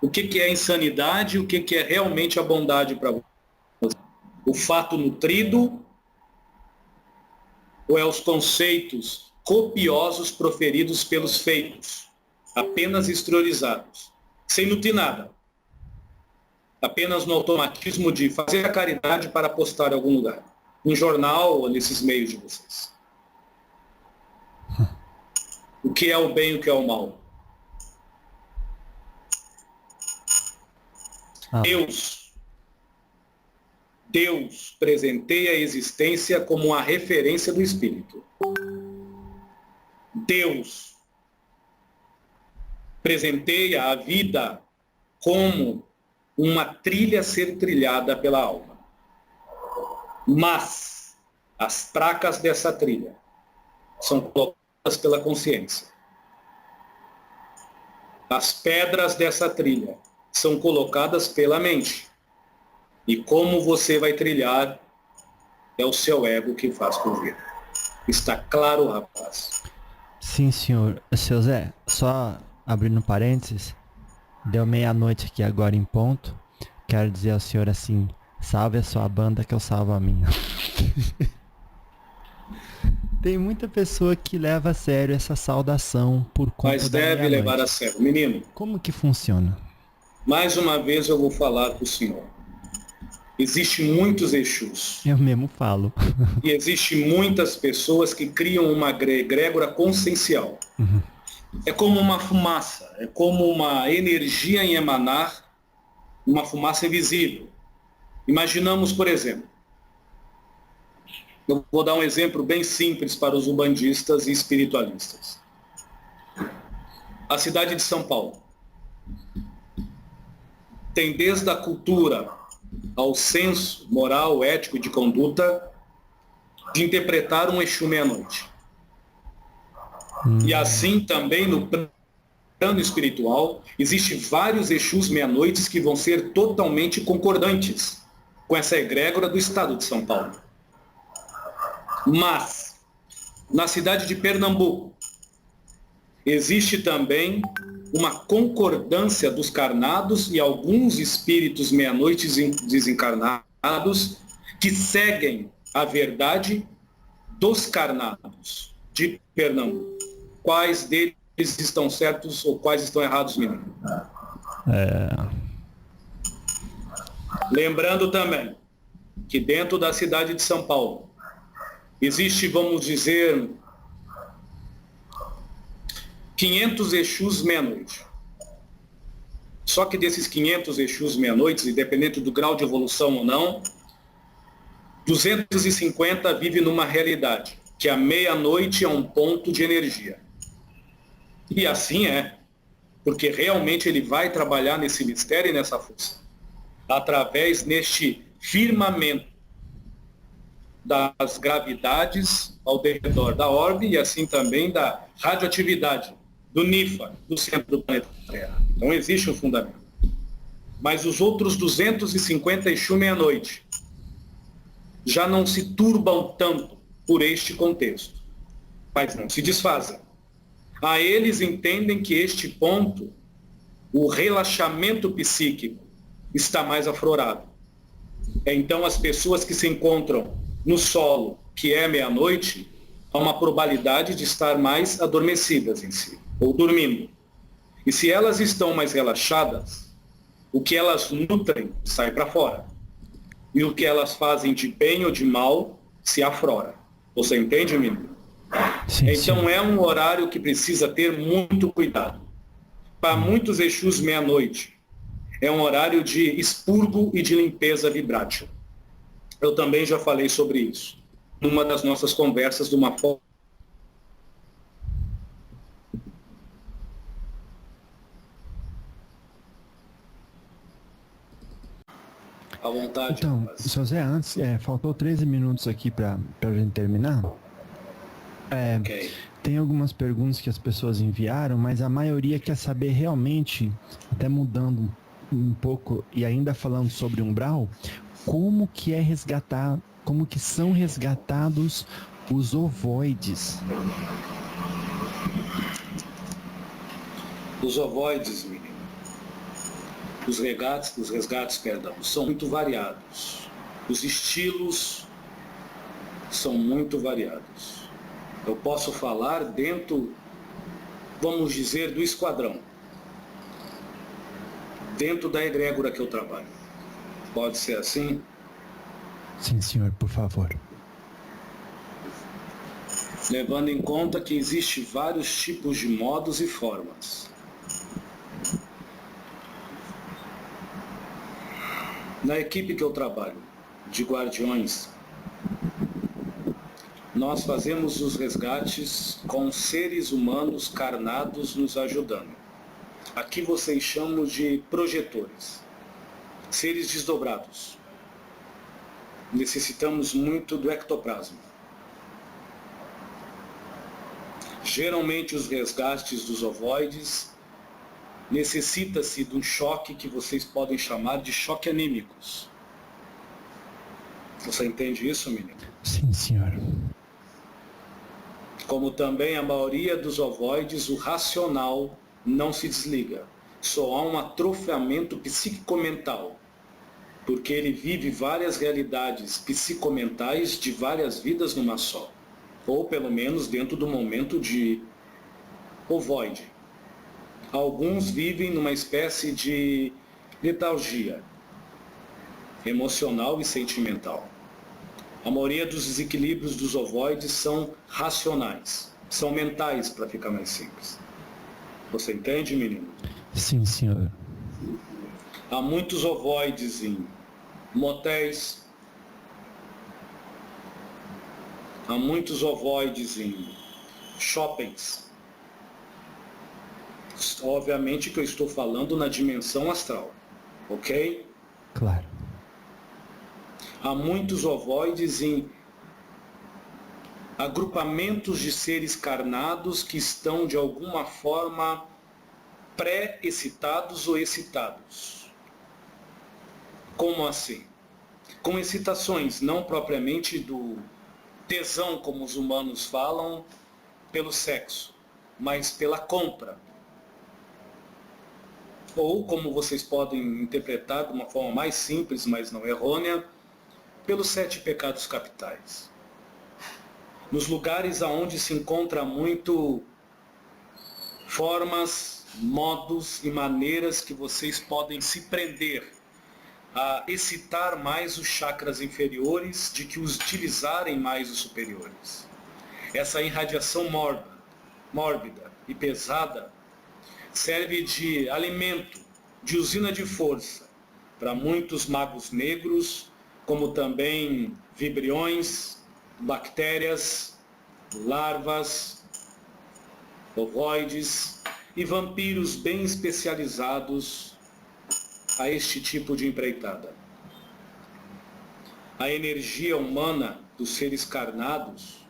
O que é a insanidade e o que é realmente a bondade para você? O fato nutrido ou é os conceitos copiosos proferidos pelos feitos, apenas exteriorizados, sem nutrir nada? Apenas no automatismo de fazer a caridade para postar em algum lugar, um jornal ou nesses meios de vocês. O que é o bem e o que é o mal? Deus presenteia a existência como uma referência do Espírito. Deus presenteia a vida como uma trilha a ser trilhada pela alma. Mas as placas dessa trilha são colocadas pela consciência. As pedras dessa trilha são colocadas pela mente. E como você vai trilhar, é o seu ego que faz por vir. Está claro, rapaz? Sim, senhor. Seu Zé, só abrindo parênteses, deu meia-noite aqui agora em ponto. Quero dizer ao senhor assim, salve a sua banda que eu salvo a minha. Tem muita pessoa que leva a sério essa saudação por conta Mas da deve meia-noite. levar a sério. Menino, Como que funciona? mais uma vez eu vou falar para o senhor. Existem muitos Exus. Eu mesmo falo. E existem muitas pessoas que criam uma egrégora consciencial. É como uma fumaça, é como uma energia em emanar, uma fumaça invisível. Imaginamos, por exemplo, eu vou dar um exemplo bem simples para os umbandistas e espiritualistas. A cidade de São Paulo tem desde a cultura ao senso moral, ético e de conduta de interpretar um Exu meia-noite. E assim também no plano espiritual, existem vários Exus meia-noites que vão ser totalmente concordantes com essa egrégora do estado de São Paulo. Mas, na cidade de Pernambuco, existe também uma concordância dos carnados e alguns espíritos meia-noites desencarnados que seguem a verdade dos carnados de Pernambuco. Quais deles estão certos ou quais estão errados, menino? Lembrando também que dentro da cidade de São Paulo existe, vamos dizer, 500 Exus meia-noite. Só que desses 500 Exus meia-noite, independente do grau de evolução ou não, 250 vivem numa realidade, que a meia-noite é um ponto de energia. E assim é, porque realmente ele vai trabalhar nesse mistério e nessa força, através neste firmamento das gravidades ao redor da orbe e assim também da radioatividade do NIFA, do centro do planeta Terra. Então existe um fundamento. Mas os outros 250 Exu meia-noite já não se turbam tanto por este contexto, mas não se desfazem. A eles entendem que este ponto, o relaxamento psíquico, está mais aflorado. Então as pessoas que se encontram no solo, que é meia-noite, há uma probabilidade de estar mais adormecidas em si, ou dormindo. E se elas estão mais relaxadas, o que elas nutrem sai para fora. E o que elas fazem de bem ou de mal se aflora. Você entende, menino? Sim, então sim. é um horário que precisa ter muito cuidado. Para muitos Exus meia-noite, é um horário de expurgo e de limpeza vibrátil. Eu também já falei sobre isso numa das nossas conversas de uma forma. À vontade. Então, rapaz. seu Zé, antes, faltou 13 minutos aqui para a gente terminar. Ok. Tem algumas perguntas que as pessoas enviaram, mas a maioria quer saber realmente, até mudando um pouco e ainda falando sobre umbral, como que são resgatados os ovoides. Os ovoides, menino, os resgates, são muito variados. Os estilos são muito variados. Eu posso falar dentro, vamos dizer, do esquadrão. Dentro da egrégora que eu trabalho. Pode ser assim? Sim, senhor, por favor. Levando em conta que existem vários tipos de modos e formas. Na equipe que eu trabalho, de guardiões, nós fazemos os resgates com seres humanos carnados nos ajudando. Aqui vocês chamam de projetores, seres desdobrados. Necessitamos muito do ectoplasma. Geralmente os resgates dos ovoides necessita-se de um choque que vocês podem chamar de choque anímicos. Você entende isso, menino? Sim, senhor. Como também a maioria dos ovoides, o racional não se desliga. Só há um atrofiamento psicomental, porque ele vive várias realidades psicomentais de várias vidas numa só. ou pelo menos dentro do momento de ovoide. Alguns vivem numa espécie de letargia emocional e sentimental. A maioria dos desequilíbrios dos ovoides são racionais, são mentais, para ficar mais simples. Você entende, menino? Sim, senhor. Há muitos ovoides em motéis, há muitos ovoides em shoppings. Obviamente que eu estou falando na dimensão astral, ok? Claro. Há muitos ovoides em agrupamentos de seres carnados que estão de alguma forma pré-excitados ou excitados. Como assim? Com excitações, não propriamente do tesão, como os humanos falam, pelo sexo, mas pela compra. Ou, como vocês podem interpretar de uma forma mais simples, mas não errônea, pelos 7 pecados capitais. Nos lugares aonde se encontra muito formas, modos e maneiras que vocês podem se prender a excitar mais os chakras inferiores de que os utilizarem mais os superiores. Essa irradiação mórbida e pesada serve de alimento, de usina de força para muitos magos negros, como também vibriões, bactérias, larvas, ovoides e vampiros bem especializados a este tipo de empreitada. A energia humana dos seres carnados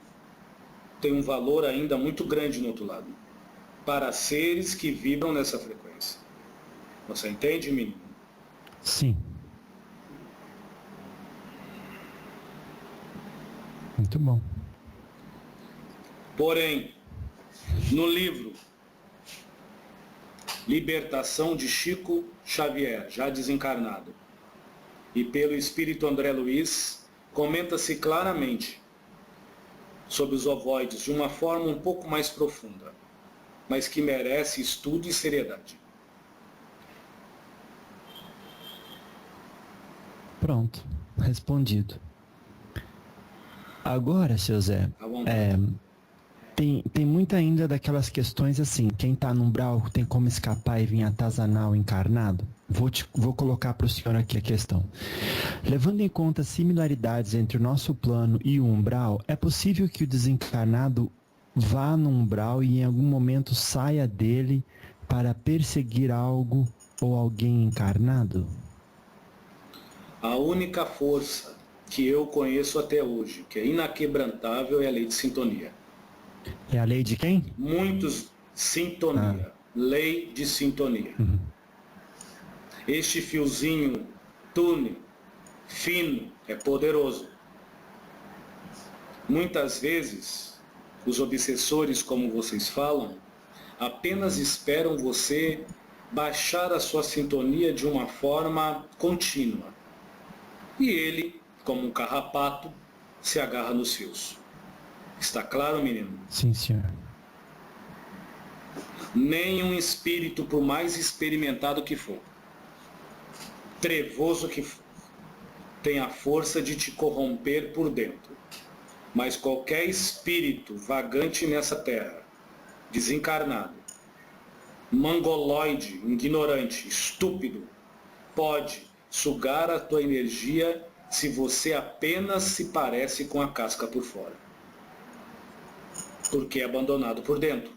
tem um valor ainda muito grande no outro lado, para seres que vibram nessa frequência. Você entende, menino? Sim. Muito bom. Porém, no livro Libertação de Chico Xavier, já desencarnado, e pelo espírito André Luiz, comenta-se claramente sobre os ovoides de uma forma um pouco mais profunda, mas que merece estudo e seriedade. Pronto, respondido. Agora, seu Zé, tem muita ainda daquelas questões assim, quem tá no umbral tem como escapar e vir atazanar o encarnado? Vou colocar para o senhor aqui a questão. Levando em conta similaridades entre o nosso plano e o umbral, é possível que o desencarnado vá no umbral e em algum momento saia dele para perseguir algo ou alguém encarnado? A única força que eu conheço até hoje, que é inaquebrantável, é a lei de sintonia. É a lei de quem? Sintonia. Lei de sintonia. Uhum. Este fiozinho túnel, fino, é poderoso. Muitas vezes, os obsessores, como vocês falam, apenas esperam você baixar a sua sintonia de uma forma contínua. E ele, como um carrapato, se agarra nos fios. Está claro, menino? Sim, senhor. Nenhum espírito, por mais experimentado que for, trevoso que for, tem a força de te corromper por dentro. Mas qualquer espírito vagante nessa terra, desencarnado, mongoloide, ignorante, estúpido, pode sugar a tua energia se você apenas se parece com a casca por fora. Porque é abandonado por dentro.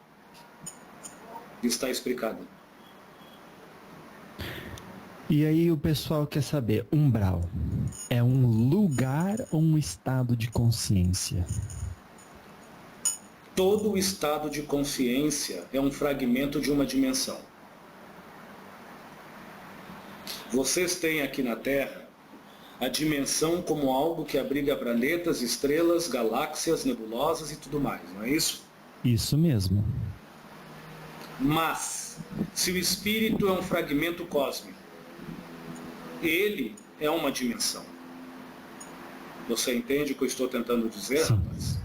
Está explicado. E aí o pessoal quer saber, umbral é um lugar ou um estado de consciência? Todo o estado de consciência é um fragmento de uma dimensão. Vocês têm aqui na Terra a dimensão como algo que abriga planetas, estrelas, galáxias, nebulosas e tudo mais, não é isso? Isso mesmo. Mas, se o espírito é um fragmento cósmico, ele é uma dimensão. Você entende o que eu estou tentando dizer, Sim. rapaz?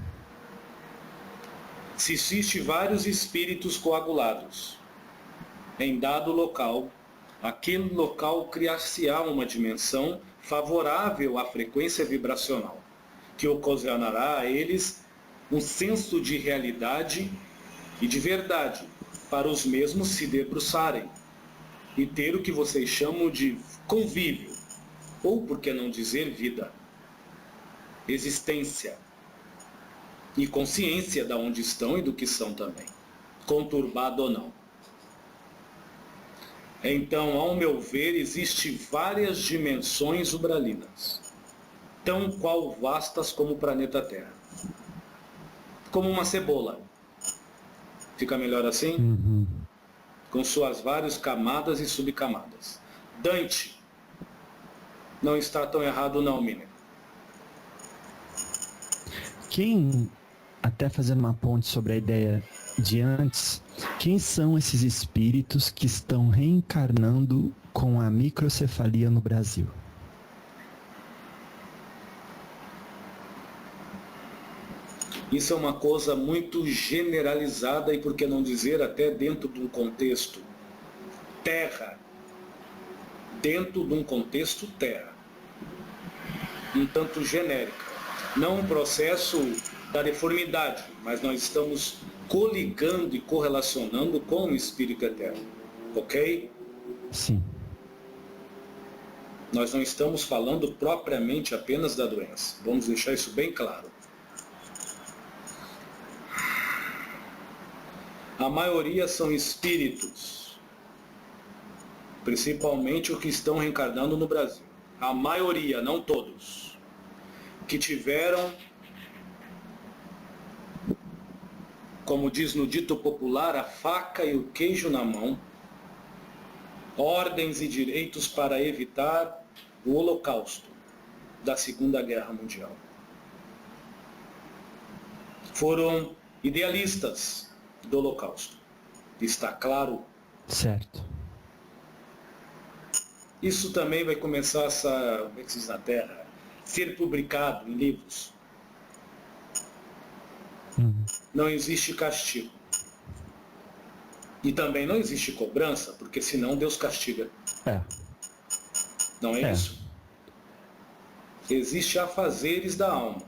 Se existe vários espíritos coagulados em dado local, aquele local criar-se-á uma dimensão favorável à frequência vibracional, que ocasionará a eles um senso de realidade e de verdade, para os mesmos se debruçarem e ter o que vocês chamam de convívio, ou por que não dizer vida, existência e consciência de onde estão e do que são também, conturbado ou não. Então, ao meu ver, existem várias dimensões ubralinas, tão qual vastas como o planeta Terra. Como uma cebola. Fica melhor assim? Uhum. Com suas várias camadas e subcamadas. Dante não está tão errado não, menino. Quem, até fazendo uma ponte sobre a ideia de antes, quem são esses espíritos que estão reencarnando com a microcefalia no Brasil? Isso é uma coisa muito generalizada e, por que não dizer, até dentro de um contexto terra. Dentro de um contexto terra. Um tanto genérica. Não um processo da deformidade, mas nós estamos coligando e correlacionando com o Espírito Eterno. Ok? Sim. Nós não estamos falando propriamente apenas da doença. Vamos deixar isso bem claro. A maioria são espíritos, principalmente os que estão reencarnando no Brasil. A maioria, não todos, que tiveram, como diz no dito popular, a faca e o queijo na mão, ordens e direitos para evitar o Holocausto da Segunda Guerra Mundial. Foram idealistas do Holocausto. Está claro? Certo. Isso também vai começar como é que se diz na Terra, ser publicado em livros. Não existe castigo. E também não existe cobrança, porque senão Deus castiga. Não é isso? Existe afazeres da alma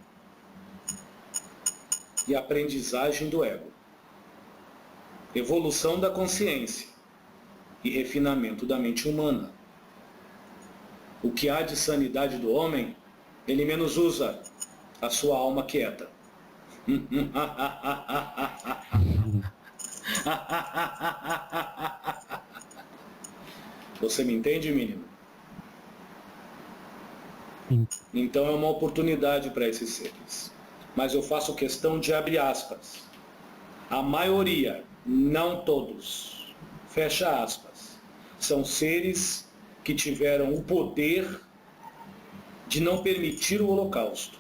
e aprendizagem do ego. Evolução da consciência e refinamento da mente humana. O que há de sanidade do homem, ele menos usa a sua alma quieta. Você me entende, menino? Então é uma oportunidade para esses seres. Mas eu faço questão de abrir aspas. A maioria, não todos, fecha aspas, são seres que tiveram o poder de não permitir o Holocausto,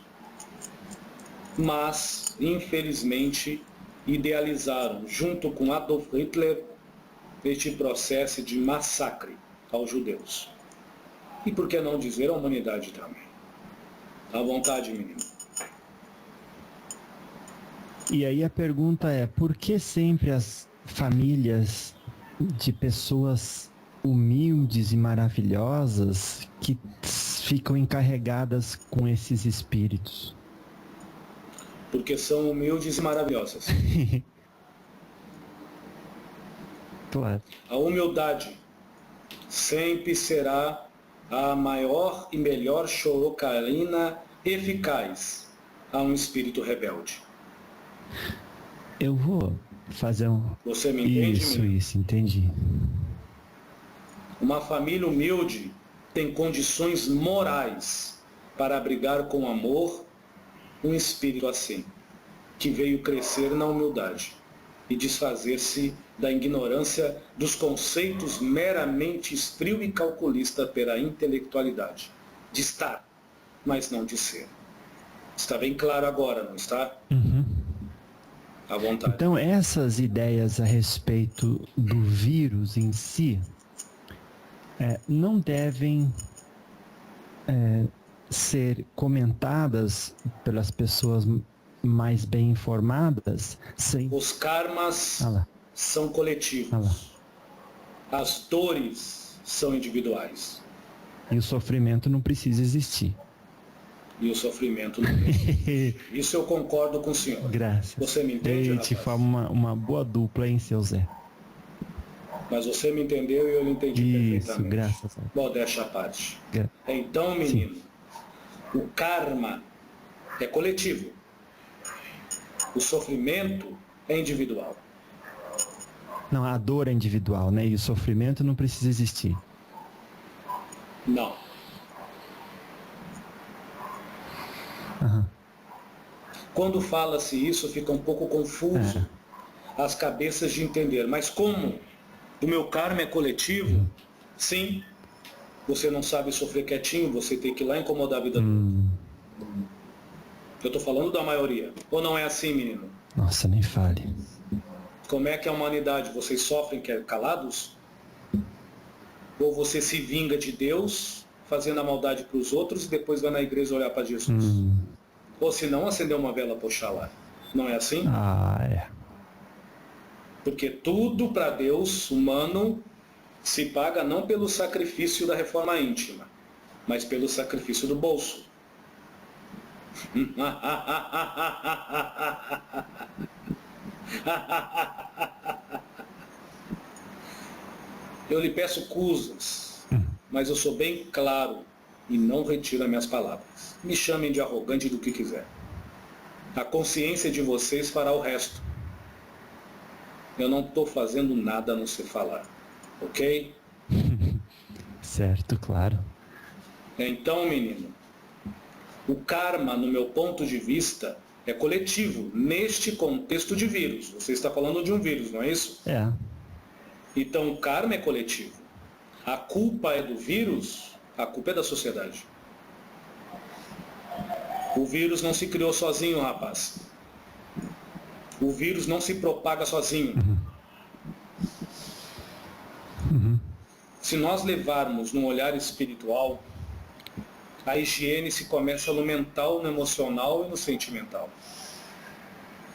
mas, infelizmente, idealizaram, junto com Adolf Hitler, este processo de massacre aos judeus. E por que não dizer a humanidade também? À vontade, menino. E aí a pergunta é, por que sempre as famílias de pessoas humildes e maravilhosas que ficam encarregadas com esses espíritos? Porque são humildes e maravilhosas. Claro. A humildade sempre será a maior e melhor chorocarina eficaz a um espírito rebelde. Eu vou fazer um... Você me entende? Isso, entendi. Uma família humilde tem condições morais para abrigar com amor um espírito assim, que veio crescer na humildade e desfazer-se da ignorância dos conceitos meramente frio e calculista pela intelectualidade, de estar, mas não de ser. Está bem claro agora, não está? Uhum. À vontade. Então essas ideias a respeito do vírus em si não devem ser comentadas pelas pessoas mais bem informadas, sem... Os karmas são coletivos. As dores são individuais. E o sofrimento não precisa existir. E o sofrimento não precisa. Isso eu concordo com o senhor. Graças. Você me entende, te forma uma boa dupla, hein, seu Zé? Mas você me entendeu e eu lhe entendi perfeitamente. Graças a Deus. Modéstia à parte. Então, menino, o karma é coletivo. O sofrimento é individual. Não, a dor é individual, né? E o sofrimento não precisa existir. Não. Quando fala-se isso, fica um pouco confuso as cabeças de entender. Mas como o meu karma é coletivo, sim, você não sabe sofrer quietinho, você tem que ir lá incomodar a vida do outro. Eu estou falando da maioria. Ou não é assim, menino? Nossa, nem fale. Como é que é a humanidade? Vocês sofrem calados? Ou você se vinga de Deus, fazendo a maldade para os outros e depois vai na igreja olhar para Jesus? Ou se não, acender uma vela para Oxalá. Não é assim? Porque tudo para Deus humano se paga não pelo sacrifício da reforma íntima, mas pelo sacrifício do bolso. Eu lhe peço cusas, mas eu sou bem claro e não retiro as minhas palavras. Me chamem de arrogante do que quiser. A consciência de vocês fará o resto. Eu não estou fazendo nada a não ser falar. Ok? Certo, claro. Então, menino, o karma, no meu ponto de vista, é coletivo, neste contexto de vírus. Você está falando de um vírus, não é isso? É. Então, o karma é coletivo. A culpa é do vírus, a culpa é da sociedade. O vírus não se criou sozinho, rapaz. O vírus não se propaga sozinho. Se nós levarmos num olhar espiritual, a higiene se começa no mental, no emocional e no sentimental.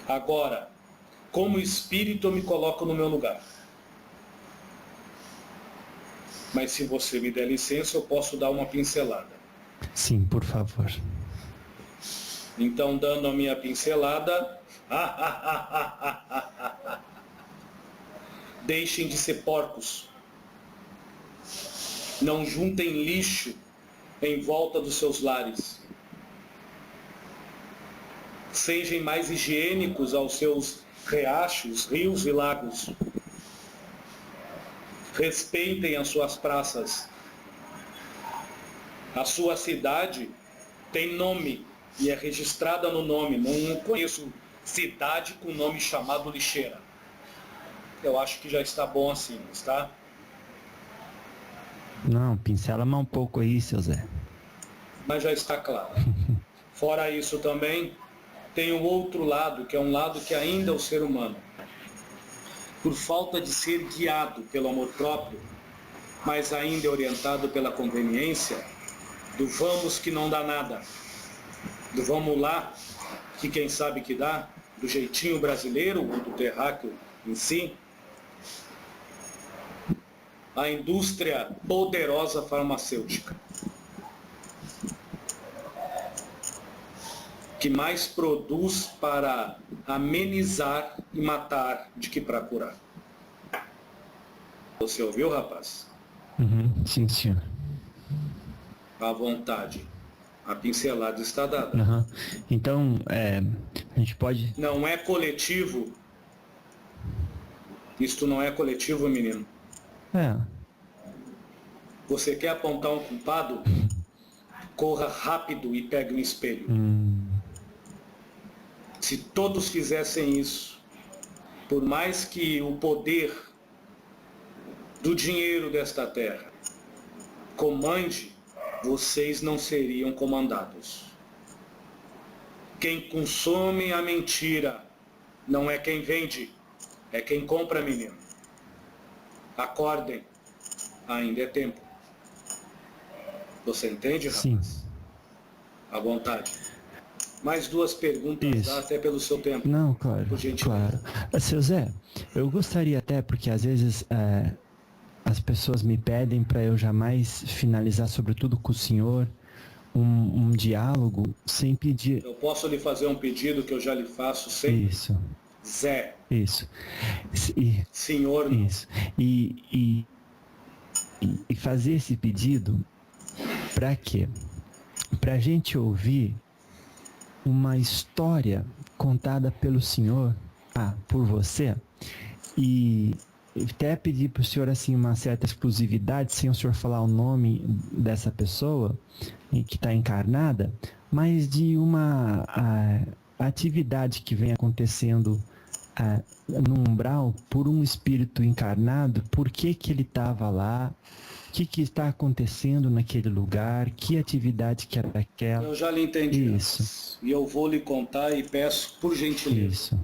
Agora, como espírito, eu me coloco no meu lugar. Mas se você me der licença, eu posso dar uma pincelada. Sim, por favor. Então, dando a minha pincelada, deixem de ser porcos. Não juntem lixo em volta dos seus lares. Sejam mais higiênicos aos seus riachos, rios e lagos. Respeitem as suas praças. A sua cidade tem nome e é registrada no nome. Não conheço cidade com nome chamado lixeira. Eu acho que já está bom assim, está? Não, pincela mais um pouco aí, seu Zé. Mas já está claro. Fora isso também, tem o outro lado, que é um lado que ainda é o ser humano. Por falta de ser guiado pelo amor próprio, mas ainda é orientado pela conveniência, do vamos que não dá nada, do vamos lá, que quem sabe que dá, do jeitinho brasileiro, ou do terráqueo em si, a indústria poderosa farmacêutica, que mais produz para amenizar e matar do que para curar. Você ouviu, rapaz? Sim, senhor. À vontade. A pincelada está dada. Então, a gente pode... Não é coletivo. Isto não é coletivo, menino. Você quer apontar um culpado? Corra rápido e pegue um espelho. Se todos fizessem isso, por mais que o poder do dinheiro desta terra comande, vocês não seriam comandados. Quem consome a mentira não é quem vende, é quem compra, menino. Acordem, ainda é tempo. Você entende, rapaz? Sim. À vontade. Mais 2 perguntas, dá até pelo seu tempo. Não, claro, claro. Seu Zé, eu gostaria até, porque às vezes as pessoas me pedem para eu jamais finalizar, sobretudo com o senhor, um diálogo sem pedir. Eu posso lhe fazer um pedido que eu já lhe faço sempre? Isso. Zé. Isso. Senhor. Não. Isso. E fazer esse pedido para quê? Para a gente ouvir uma história contada pelo senhor, por você, e até pedir para o senhor assim uma certa exclusividade, sem o senhor falar o nome dessa pessoa que está encarnada, mas de uma atividade que vem acontecendo no umbral por um espírito encarnado, por que ele estava lá, o que está acontecendo naquele lugar, que atividade que era aquela. Eu já lhe entendi. Isso. E eu vou lhe contar e peço, por gentileza, isso,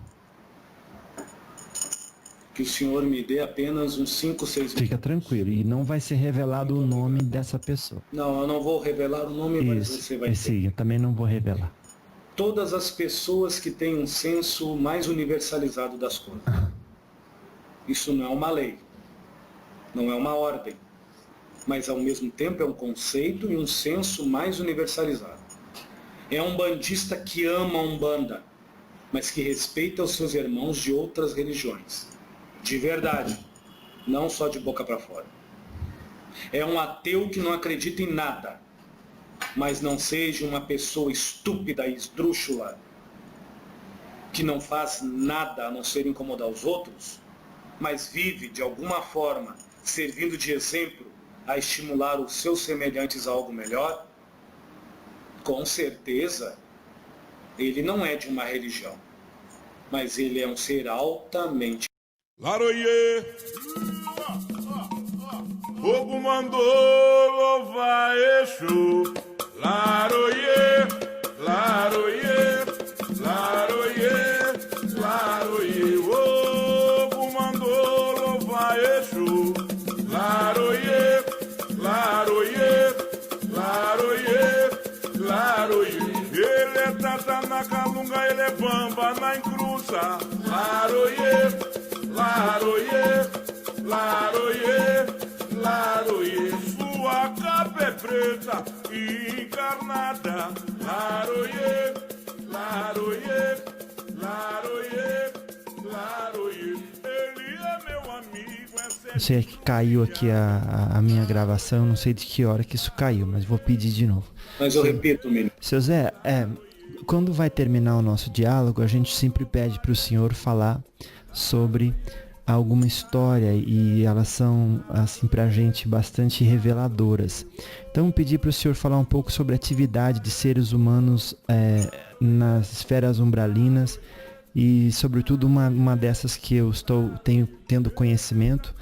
que o senhor me dê apenas uns 5, 6 minutos. Fica tranquilo, e não vai ser revelado o nome dessa pessoa. Não, eu não vou revelar o nome, mas você vai ter. Sim, eu também não vou revelar. Todas as pessoas que têm um senso mais universalizado das coisas. Isso não é uma lei, não é uma ordem, mas ao mesmo tempo é um conceito e um senso mais universalizado. É um bandista que ama a Umbanda, mas que respeita os seus irmãos de outras religiões. De verdade, não só de boca para fora. É um ateu que não acredita em nada, mas não seja uma pessoa estúpida e esdrúxula, que não faz nada a não ser incomodar os outros, mas vive de alguma forma servindo de exemplo a estimular os seus semelhantes a algo melhor. Com certeza, ele não é de uma religião, mas ele é um ser altamente... Laroie, fogo mandou louvar Exu. Laroie, laroie, laroie, laroie, fogo mandou louvar Exu. Laroie, laroie, laroie, laroie. Ele é tata na calunga, ele é bamba na encruza. Laroie, laroie, laroie, laroie, sua capa é preta e encarnada. Laroie, laroie, laroie, laroie, ele é meu amigo. Eu sei que caiu aqui a minha gravação, não sei de que hora que isso caiu, mas vou pedir de novo. Mas eu repito, menino. Seu Zé, quando vai terminar o nosso diálogo, a gente sempre pede para o senhor falar sobre alguma história e elas são, assim, pra gente bastante reveladoras. Então, pedir para o senhor falar um pouco sobre a atividade de seres humanos nas esferas umbralinas e, sobretudo, uma dessas que eu tenho tendo conhecimento,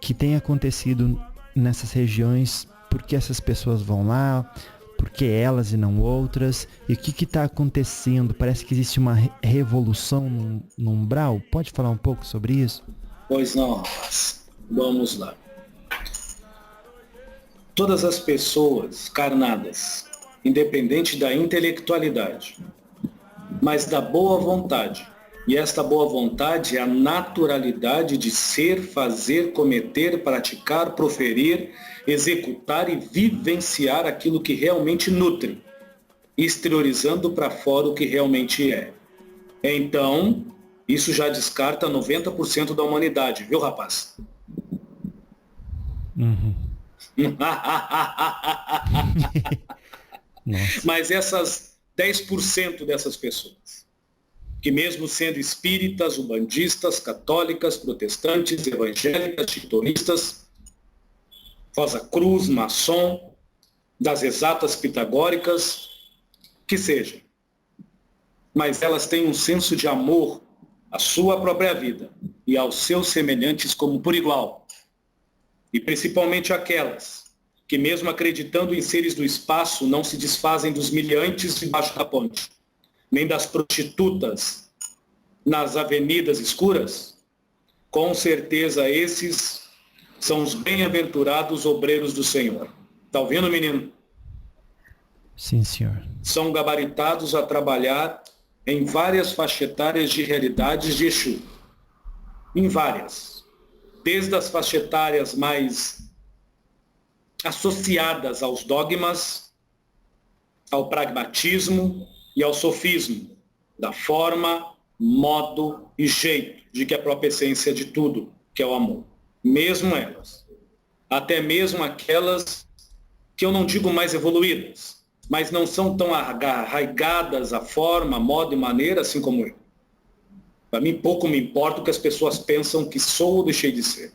que tem acontecido nessas regiões, porque essas pessoas vão lá, porque elas e não outras, e o que está acontecendo? Parece que existe uma revolução no umbral. Pode falar um pouco sobre isso? Pois não, rapaz. Vamos lá. Todas as pessoas carnadas, independente da intelectualidade, mas da boa vontade, e esta boa vontade é a naturalidade de ser, fazer, cometer, praticar, proferir, executar e vivenciar aquilo que realmente nutre, exteriorizando para fora o que realmente é. Então, isso já descarta 90% da humanidade, viu, rapaz? Uhum. Mas essas 10% dessas pessoas, que mesmo sendo espíritas, umbandistas, católicas, protestantes, evangélicas, chitonistas, Rosa Cruz, maçom, das exatas pitagóricas, que seja. Mas elas têm um senso de amor à sua própria vida e aos seus semelhantes como por igual. E principalmente aquelas que, mesmo acreditando em seres do espaço, não se desfazem dos miliantes debaixo da ponte, nem das prostitutas nas avenidas escuras. Com certeza esses são os bem-aventurados obreiros do Senhor. Tá ouvindo, menino? Sim, senhor. são gabaritados a trabalhar em várias faixas etárias de realidades de Exu. Em várias. Desde as faixas etárias mais associadas aos dogmas, ao pragmatismo e ao sofismo, da forma, modo e jeito de que a própria essência de tudo, que é o amor. Mesmo elas. Até mesmo aquelas que eu não digo mais evoluídas, mas não são tão arraigadas à forma, modo e maneira, assim como eu. Para mim, pouco me importa o que as pessoas pensam que sou ou deixei de ser.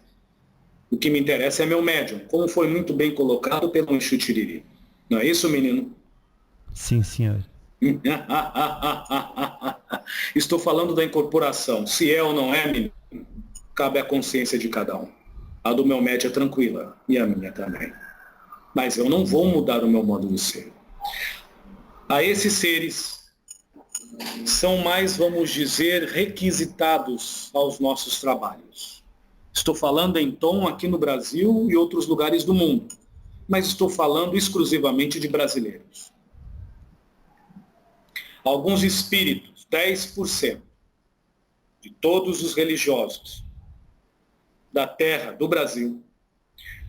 O que me interessa é meu médium, como foi muito bem colocado pelo Exu Tiriri. Não é isso, menino? Sim, senhor. Estou falando da incorporação. Se é ou não é, menino, cabe à consciência de cada um. A do meu médium é tranquila, e a minha também. Mas eu não vou mudar o meu modo de ser. A esses seres são mais, vamos dizer, requisitados aos nossos trabalhos. Estou falando em tom aqui no Brasil e outros lugares do mundo, mas estou falando exclusivamente de brasileiros. Alguns espíritos, 10% de todos os religiosos da terra, do Brasil,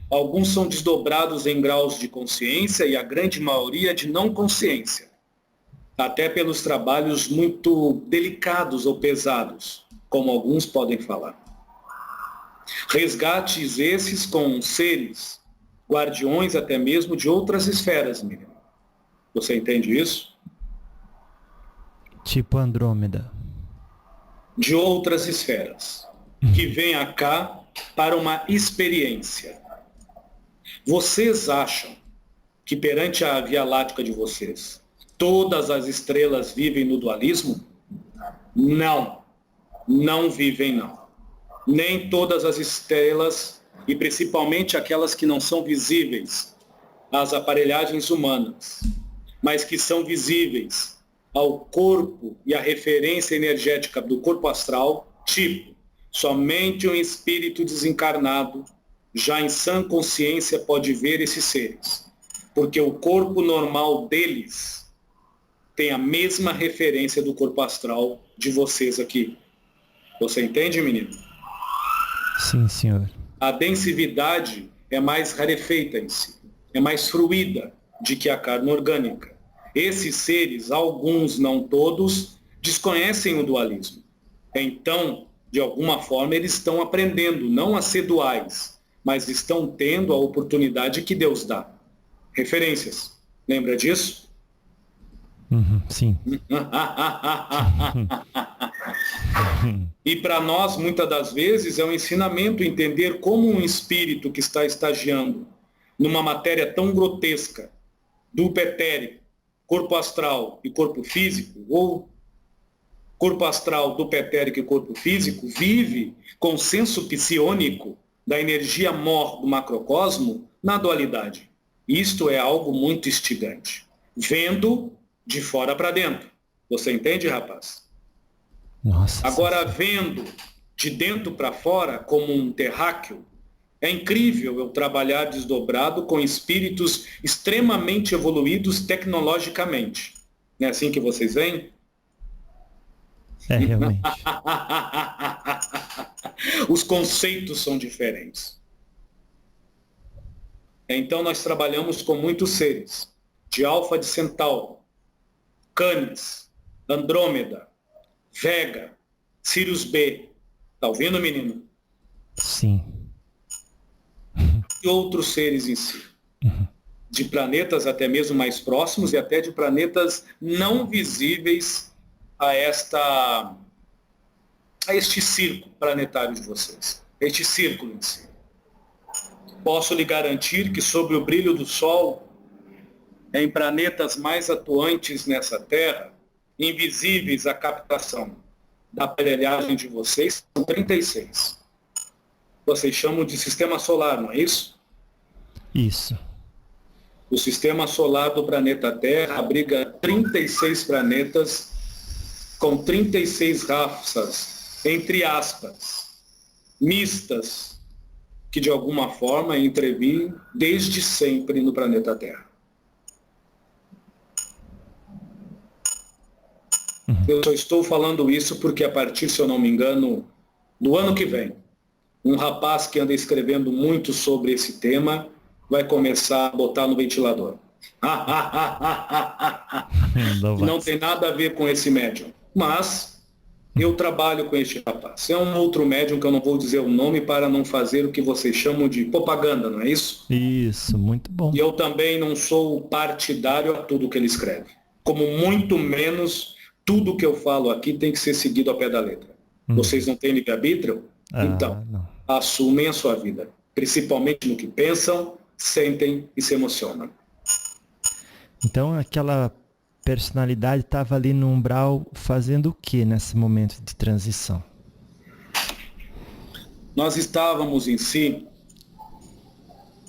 alguns são desdobrados em graus de consciência e a grande maioria de não consciência, até pelos trabalhos muito delicados ou pesados, como alguns podem falar. Resgates esses com seres, guardiões até mesmo de outras esferas, Miriam. Você entende isso? Tipo Andrômeda. De outras esferas, que vêm cá para uma experiência. Vocês acham que perante a Via Láctea de vocês, todas as estrelas vivem no dualismo? Não. Não vivem, não. Nem todas as estrelas, e principalmente aquelas que não são visíveis às aparelhagens humanas, mas que são visíveis ao corpo e à referência energética do corpo astral, tipo, somente um espírito desencarnado, já em sã consciência, pode ver esses seres, porque o corpo normal deles tem a mesma referência do corpo astral de vocês aqui. Você entende, menino? Sim, senhor. A densidade é mais rarefeita em si, é mais fruída de que a carne orgânica. Esses seres, alguns, não todos, desconhecem o dualismo. Então, de alguma forma, eles estão aprendendo, não a ser duais, mas estão tendo a oportunidade que Deus dá. Referências. Lembra disso? Sim. E para nós, muitas das vezes, é um ensinamento entender como um espírito que está estagiando numa matéria tão grotesca, duplo etérico, corpo astral e corpo físico, ou corpo astral, duplo etérico e corpo físico, vive com o senso psiônico da energia mor do macrocosmo na dualidade. Isto é algo muito instigante. Vendo de fora para dentro. Você entende, rapaz? Nossa. Agora, vendo de dentro para fora, como um terráqueo, é incrível eu trabalhar desdobrado com espíritos extremamente evoluídos tecnologicamente. Não é assim que vocês veem? É, realmente. Os conceitos são diferentes. Então, nós trabalhamos com muitos seres, de Alfa de Centauro, Canis, Andrômeda, Vega, Sirius B. Tá ouvindo, menino? Sim. E outros seres em si. De planetas até mesmo mais próximos e até de planetas não visíveis a este círculo planetário de vocês. Este círculo em si. Posso lhe garantir que sobre o brilho do Sol, em planetas mais atuantes nessa Terra, invisíveis à captação da aparelhagem de vocês, são 36. Vocês chamam de sistema solar, não é isso? Isso. O sistema solar do planeta Terra abriga 36 planetas com 36 raças, entre aspas, mistas, que de alguma forma entrevêm desde sempre no planeta Terra. Eu só estou falando isso porque a partir, se eu não me engano, do ano que vem, um rapaz que anda escrevendo muito sobre esse tema vai começar a botar no ventilador. Não tem nada a ver com esse médium. Mas eu trabalho com este rapaz. É um outro médium que eu não vou dizer o nome para não fazer o que vocês chamam de propaganda, não é isso? Isso, muito bom. E eu também não sou partidário a tudo que ele escreve. Como muito menos tudo que eu falo aqui tem que ser seguido ao pé da letra. Vocês não têm livre-arbítrio? Então, assumem a sua vida. Principalmente no que pensam, sentem e se emocionam. Então aquela personalidade estava ali no umbral fazendo o que nesse momento de transição? Nós estávamos em si,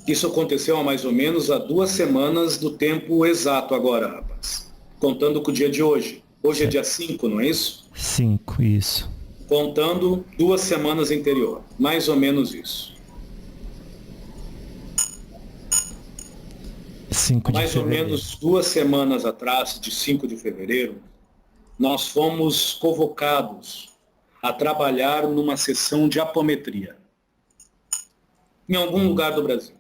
isso aconteceu há mais ou menos há 2 semanas do tempo exato agora, rapaz. Contando com o dia de hoje. Hoje é dia 5, não é isso? 5, isso. Contando 2 semanas anterior. Mais ou menos isso. 5 de mais fevereiro. ou menos 2 semanas atrás, de 5 de fevereiro, nós fomos convocados a trabalhar numa sessão de apometria em algum lugar do Brasil.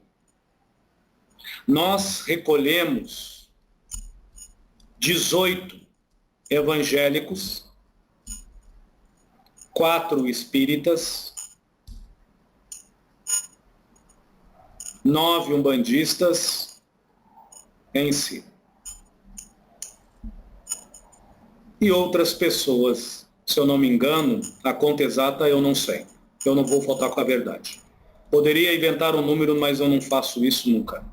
Nós recolhemos 18 evangélicos, 4 espíritas, 9 umbandistas em si. E outras pessoas, se eu não me engano, a conta exata eu não sei. Eu não vou faltar com a verdade. Poderia inventar um número, mas eu não faço isso nunca.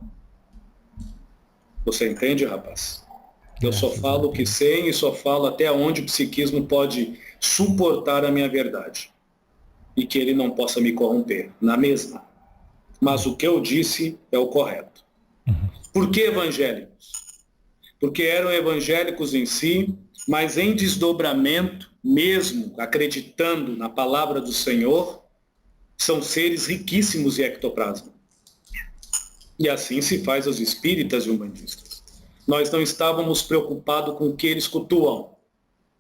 Você entende, rapaz? Eu só falo o que sei e só falo até onde o psiquismo pode suportar a minha verdade. E que ele não possa me corromper, na mesma. Mas o que eu disse é o correto. Por que evangélicos? Porque eram evangélicos em si, mas em desdobramento, mesmo acreditando na palavra do Senhor, são seres riquíssimos em ectoplasma. E assim se faz aos espíritas e umbandistas. Nós não estávamos preocupados com o que eles cultuam,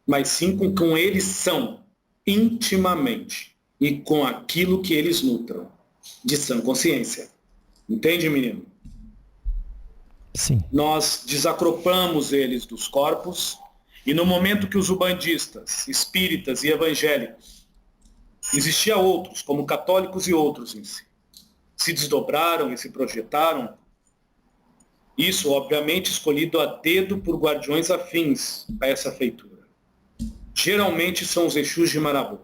mas sim com o que eles são, intimamente, e com aquilo que eles nutram, de sã consciência. Entende, menino? Sim. Nós desacroplamos eles dos corpos, e no momento que os umbandistas, espíritas e evangélicos, existiam outros, como católicos e outros em si, se desdobraram e se projetaram, isso, obviamente, escolhido a dedo por guardiões afins a essa feitura. Geralmente são os Exus de Marabu.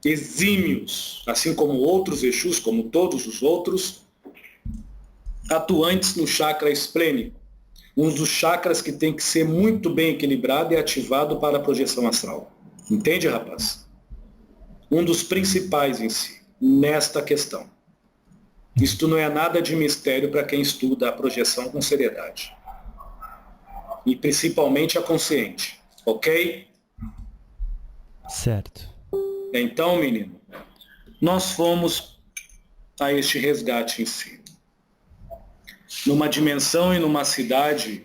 Exímios, assim como outros Exus, como todos os outros, atuantes no chakra esplênico. Um dos chakras que tem que ser muito bem equilibrado e ativado para a projeção astral. Entende, rapaz? Um dos principais em si, nesta questão. Isto não é nada de mistério para quem estuda a projeção com seriedade. E principalmente a consciente. Ok? Certo. Então, menino, nós fomos a este resgate em si. Numa dimensão e numa cidade,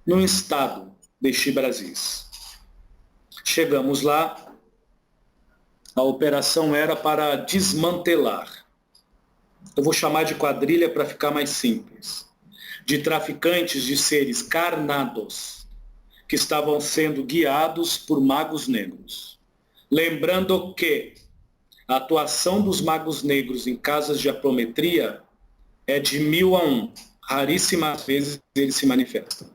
num estado deste Brasil. Chegamos lá, a operação era para desmantelar. Eu vou chamar de quadrilha para ficar mais simples. De traficantes de seres carnados, que estavam sendo guiados por magos negros. Lembrando que a atuação dos magos negros em casas de apometria é de 1000 a 1. Raríssimas vezes eles se manifestam.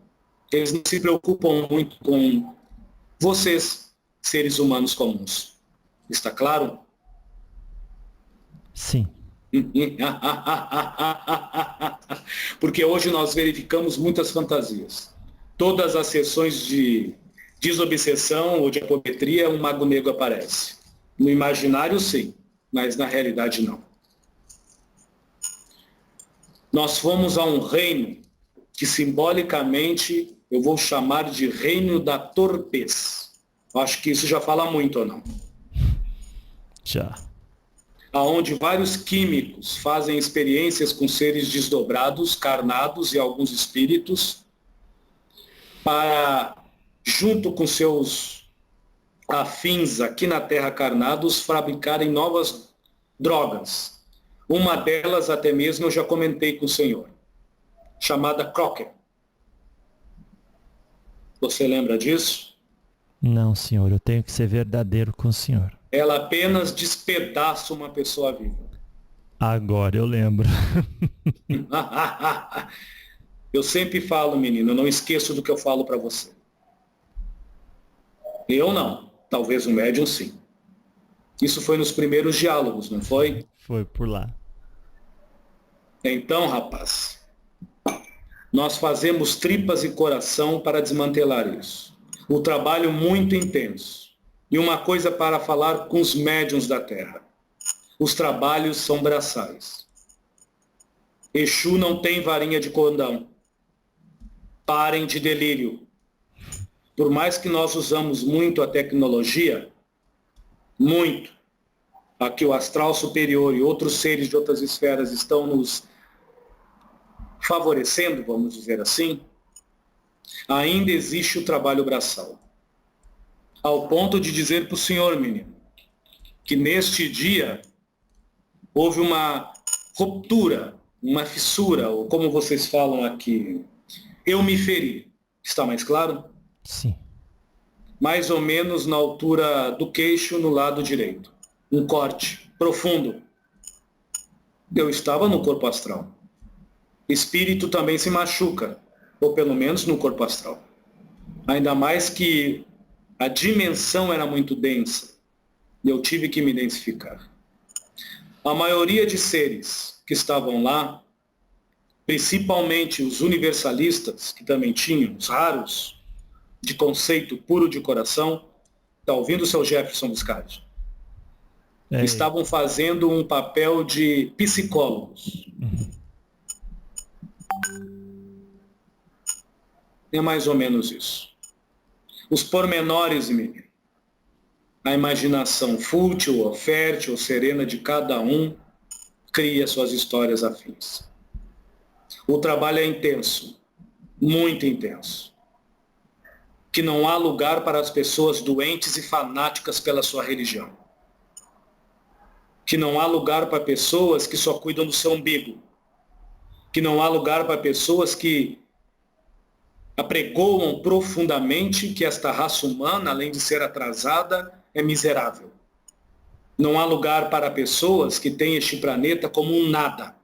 Eles não se preocupam muito com vocês, seres humanos comuns. Está claro? Sim. Porque hoje nós verificamos muitas fantasias. Todas as sessões de desobsessão ou de apometria, um mago negro aparece. No imaginário, sim, mas na realidade, não. Nós fomos a um reino que simbolicamente eu vou chamar de reino da torpez. Acho que isso já fala muito, ou não? Já. Aonde vários químicos fazem experiências com seres desdobrados, carnados e alguns espíritos, para junto com seus afins aqui na Terra carnados, fabricarem novas drogas. Uma delas, até mesmo, eu já comentei com o senhor, chamada Crocker. Você lembra disso? Não, senhor, eu tenho que ser verdadeiro com o senhor. Ela apenas despedaça uma pessoa viva. Agora eu lembro. Eu sempre falo, menino, eu não esqueço do que eu falo para você. Eu não, talvez o médium sim. Isso foi nos primeiros diálogos, não foi? Foi por lá. Então, rapaz, nós fazemos tripas e coração para desmantelar isso. O trabalho muito intenso. E uma coisa para falar com os médiuns da Terra. Os trabalhos são braçais. Exu não tem varinha de condão. Parem de delírio. Por mais que nós usamos muito a tecnologia, muito, aqui o astral superior e outros seres de outras esferas estão nos favorecendo, vamos dizer assim, ainda existe o trabalho braçal. Ao ponto de dizer para o senhor, menino, que neste dia houve uma ruptura, uma fissura, ou como vocês falam aqui, eu me feri. Está mais claro? Sim. Mais ou menos na altura do queixo, no lado direito. Um corte profundo. Eu estava no corpo astral. Espírito também se machuca, ou pelo menos no corpo astral. Ainda mais que a dimensão era muito densa. E eu tive que me densificar. A maioria de seres que estavam lá, principalmente os universalistas, que também tinham, os raros, de conceito puro de coração, está ouvindo o seu Jefferson Viscardi? Estavam fazendo um papel de psicólogos. É mais ou menos isso. Os pormenores, menino. A imaginação fútil ou fértil ou serena de cada um cria suas histórias afins. O trabalho é intenso, muito intenso. Que não há lugar para as pessoas doentes e fanáticas pela sua religião. Que não há lugar para pessoas que só cuidam do seu umbigo. Que não há lugar para pessoas que apregoam profundamente que esta raça humana, além de ser atrasada, é miserável. Não há lugar para pessoas que têm este planeta como um nada.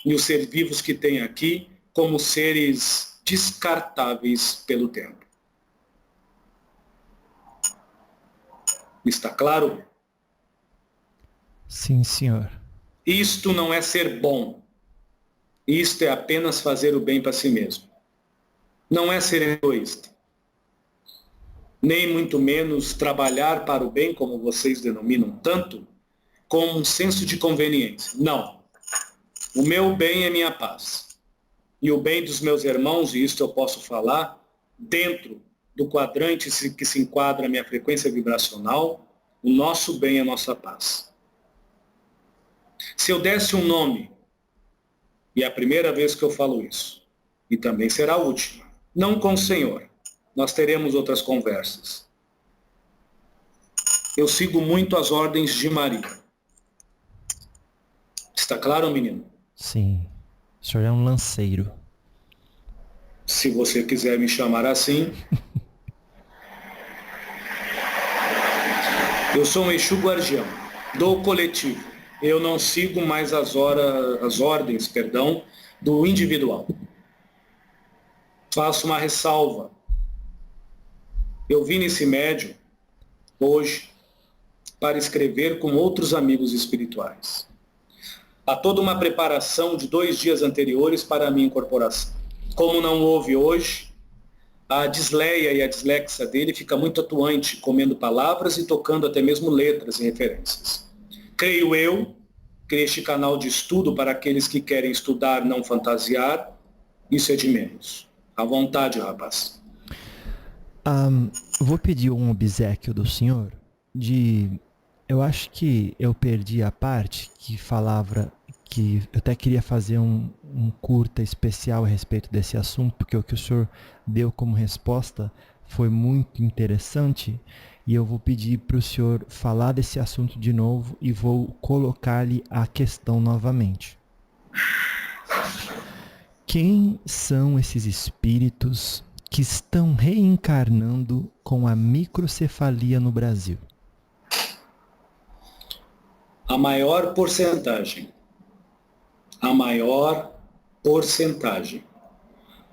E os seres vivos que tem aqui como seres descartáveis pelo tempo. Está claro? Sim, senhor. Isto não é ser bom. Isto é apenas fazer o bem para si mesmo. Não é ser egoísta. Nem muito menos trabalhar para o bem, como vocês denominam tanto, com um senso de conveniência. Não. O meu bem é minha paz. E o bem dos meus irmãos, e isto eu posso falar, dentro do quadrante que se enquadra a minha frequência vibracional, o nosso bem é a nossa paz. Se eu desse um nome, e é a primeira vez que eu falo isso, e também será a última, não com o Senhor, nós teremos outras conversas. Eu sigo muito as ordens de Maria. Está claro, menino? Sim. O senhor é um lanceiro. Se você quiser me chamar assim. Eu sou um Exu guardião do coletivo. Eu não sigo mais as ordens, do individual. Faço uma ressalva. Eu vim nesse médium hoje para escrever com outros amigos espirituais. Há toda uma preparação de 2 dias anteriores para a minha incorporação. Como não houve hoje, a disleia e a dislexia dele fica muito atuante, comendo palavras e tocando até mesmo letras e referências. Creio eu que este canal de estudo para aqueles que querem estudar, não fantasiar, isso é de menos. À vontade, rapaz. Vou pedir um obséquio do senhor eu acho que eu perdi a parte que falava que eu até queria fazer um curta especial a respeito desse assunto, porque o que o senhor deu como resposta foi muito interessante e eu vou pedir para o senhor falar desse assunto de novo e vou colocar-lhe a questão novamente. Quem são esses espíritos que estão reencarnando com a microcefalia no Brasil? A maior porcentagem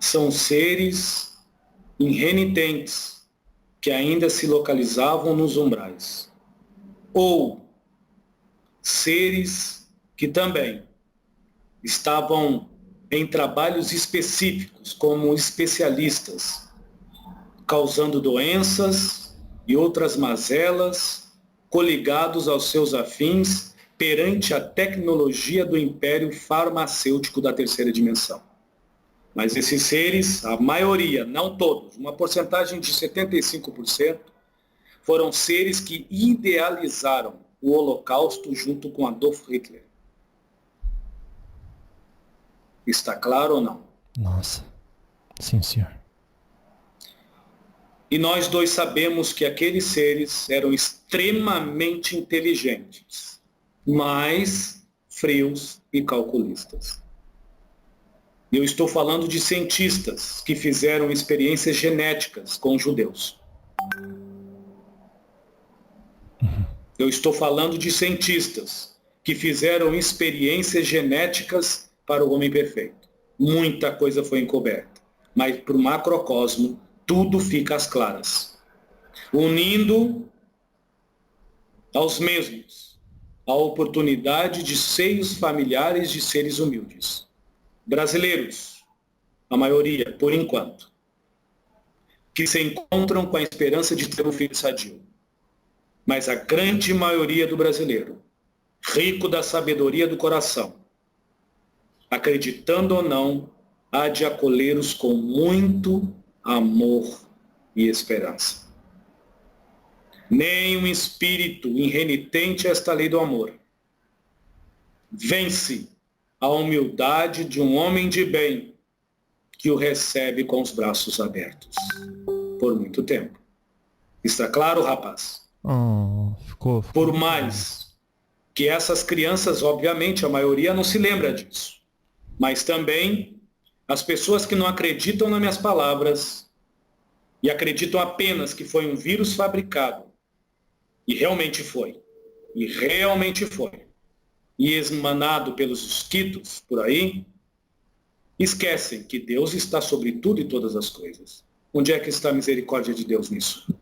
são seres irrenitentes que ainda se localizavam nos umbrais, ou seres que também estavam em trabalhos específicos como especialistas, causando doenças e outras mazelas, coligados aos seus afins perante a tecnologia do império farmacêutico da terceira dimensão. Mas esses seres, a maioria, não todos, uma porcentagem de 75%, foram seres que idealizaram o Holocausto junto com Adolf Hitler. Está claro ou não? Nossa. Sim, senhor. E nós dois sabemos que aqueles seres eram extremamente inteligentes, mas frios e calculistas. Eu estou falando de cientistas que fizeram experiências genéticas com judeus. Eu estou falando de cientistas que fizeram experiências genéticas para o homem perfeito. Muita coisa foi encoberta, mas para o macrocosmo tudo fica às claras, unindo aos mesmos a oportunidade de seios familiares de seres humildes. Brasileiros, a maioria, por enquanto, que se encontram com a esperança de ter um filho sadio. Mas a grande maioria do brasileiro, rico da sabedoria do coração, acreditando ou não, há de acolhê-los com muito amor e esperança. Nem um espírito irrenitente a esta lei do amor vence a humildade de um homem de bem que o recebe com os braços abertos por muito tempo. Está claro, rapaz? Ficou. Por mais que essas crianças, obviamente, a maioria não se lembra disso, mas também as pessoas que não acreditam nas minhas palavras e acreditam apenas que foi um vírus fabricado, e realmente foi, e esmanado pelos mosquitos por aí, esquecem que Deus está sobre tudo e todas as coisas. Onde é que está a misericórdia de Deus nisso?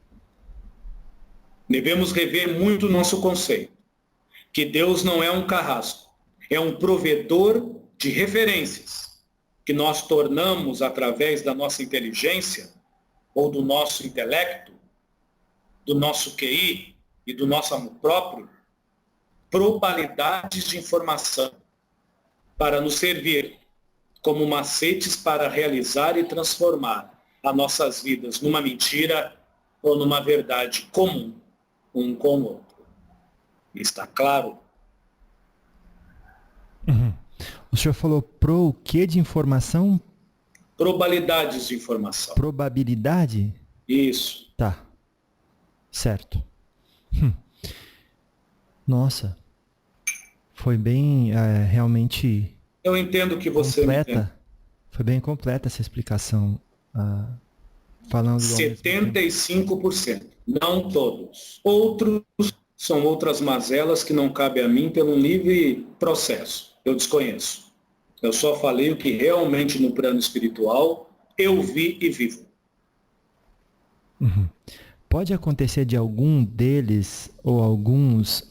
Devemos rever muito o nosso conceito, que Deus não é um carrasco, é um provedor de referências, que nós tornamos através da nossa inteligência, ou do nosso intelecto, do nosso QI e do nosso amor próprio, probabilidades de informação para nos servir como macetes para realizar e transformar as nossas vidas numa mentira ou numa verdade comum, um com o outro. Está claro? Uhum. O senhor falou pro o que de informação? Probabilidades de informação. Probabilidade? Isso. Tá. Certo. Nossa. Foi bem, realmente... Eu entendo que você... completa. Foi bem completa essa explicação. Falando 75%. Não todos. Outros são outras mazelas que não cabe a mim pelo livre processo. Eu desconheço. Eu só falei o que realmente no plano espiritual eu vi e vivo. Uhum. Pode acontecer de algum deles ou alguns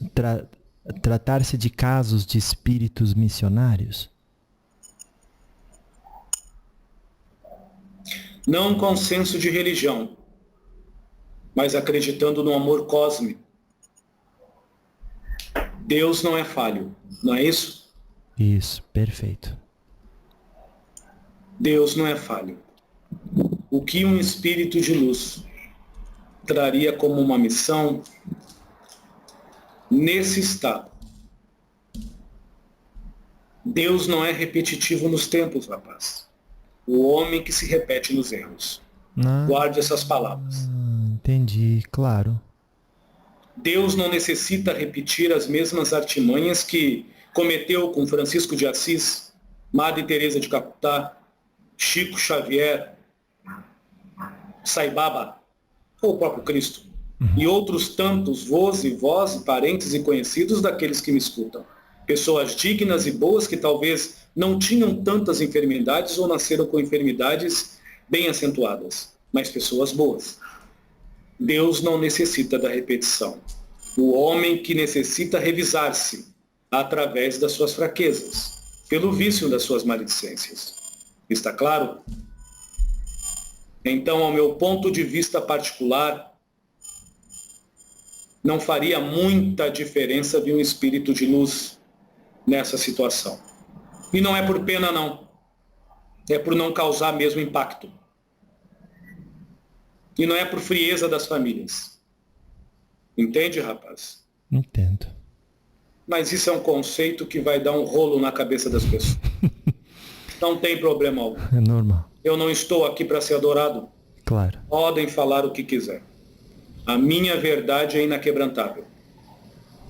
tratar-se de casos de espíritos missionários? Não com senso de religião, mas acreditando no amor cósmico. Deus não é falho, não é isso? Isso, perfeito. Deus não é falho. O que um espírito de luz traria como uma missão nesse estado? Deus não é repetitivo nos tempos, rapaz. O homem que se repete nos erros. Ah, Guarde essas palavras. entendi, claro. Deus não necessita repetir as mesmas artimanhas que cometeu com Francisco de Assis, Madre Teresa de Calcutá, Chico Xavier, Sai Baba, ou o próprio Cristo, e outros tantos vós e vós, parentes e conhecidos daqueles que me escutam. Pessoas dignas e boas que talvez não tinham tantas enfermidades ou nasceram com enfermidades bem acentuadas, mas pessoas boas. Deus não necessita da repetição. O homem que necessita revisar-se através das suas fraquezas, pelo vício das suas maledicências. Está claro? Então, ao meu ponto de vista particular, não faria muita diferença vir um espírito de luz nessa situação. E não é por pena, não. É por não causar mesmo impacto. E não é por frieza das famílias. Entende, rapaz? Entendo. Mas isso é um conceito que vai dar um rolo na cabeça das pessoas. Não tem problema algum. É normal. Eu não estou aqui para ser adorado. Claro. Podem falar o que quiser. A minha verdade é inaquebrantável.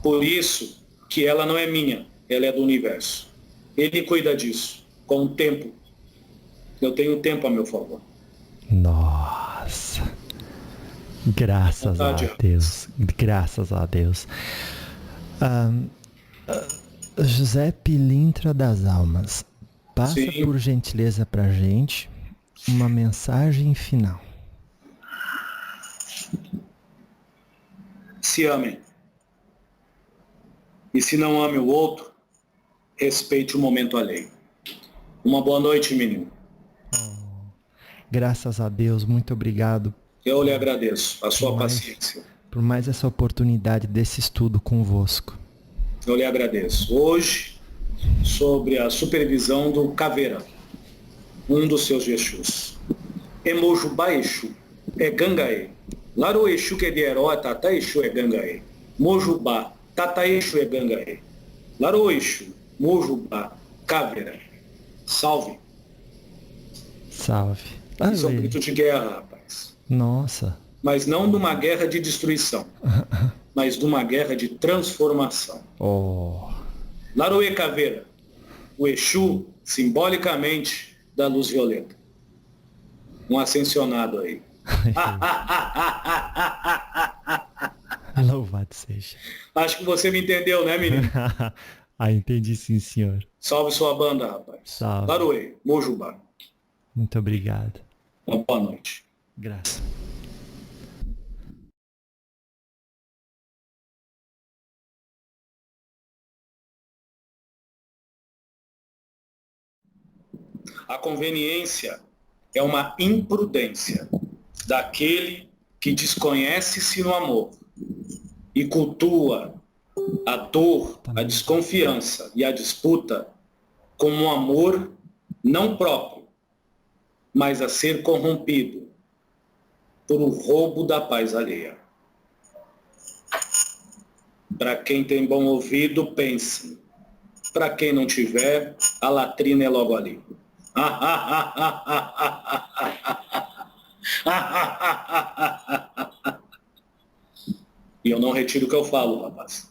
Por isso que ela não é minha, ela é do universo. Ele cuida disso, com o tempo. Eu tenho tempo a meu favor. Nossa. Graças a Deus. Graças a Deus. José Pilintra das Almas, passa Sim. por gentileza pra gente uma mensagem final. Se amem. E se não ame o outro, respeite o momento alheio. Uma boa noite, menino. Graças a Deus, muito obrigado Eu lhe agradeço a sua paciência. por mais essa oportunidade desse estudo convosco. Eu lhe agradeço. Hoje, sobre a supervisão do Caveira, um dos seus Exus. Emojubá Exu, é Gangaê. Laro Exu que é de Herói, Tata Exu é Gangaê. Mojubá, Tata Exu é Gangaê. Laro Exu, Mojubá, Caveira. Salve. Salve. Isso é um grito de guerra, rapaz. Nossa. Mas não de uma guerra de destruição, mas de uma guerra de transformação. Oh. Laroê Caveira, o Exu, simbolicamente, da luz violeta. Um ascensionado aí. Louvado seja. Acho que você me entendeu, né, menino? Entendi sim, senhor. Salve sua banda, rapaz. Salve. Laroê, Mojubá. Muito obrigado. Uma boa noite. Graças. A conveniência é uma imprudência daquele que desconhece-se no amor e cultua a dor, a desconfiança e a disputa como um amor não próprio, mas a ser corrompido por o roubo da paz alheia. Para quem tem bom ouvido, pense. Para quem não tiver, a latrina é logo ali. E eu não retiro o que eu falo, rapaz.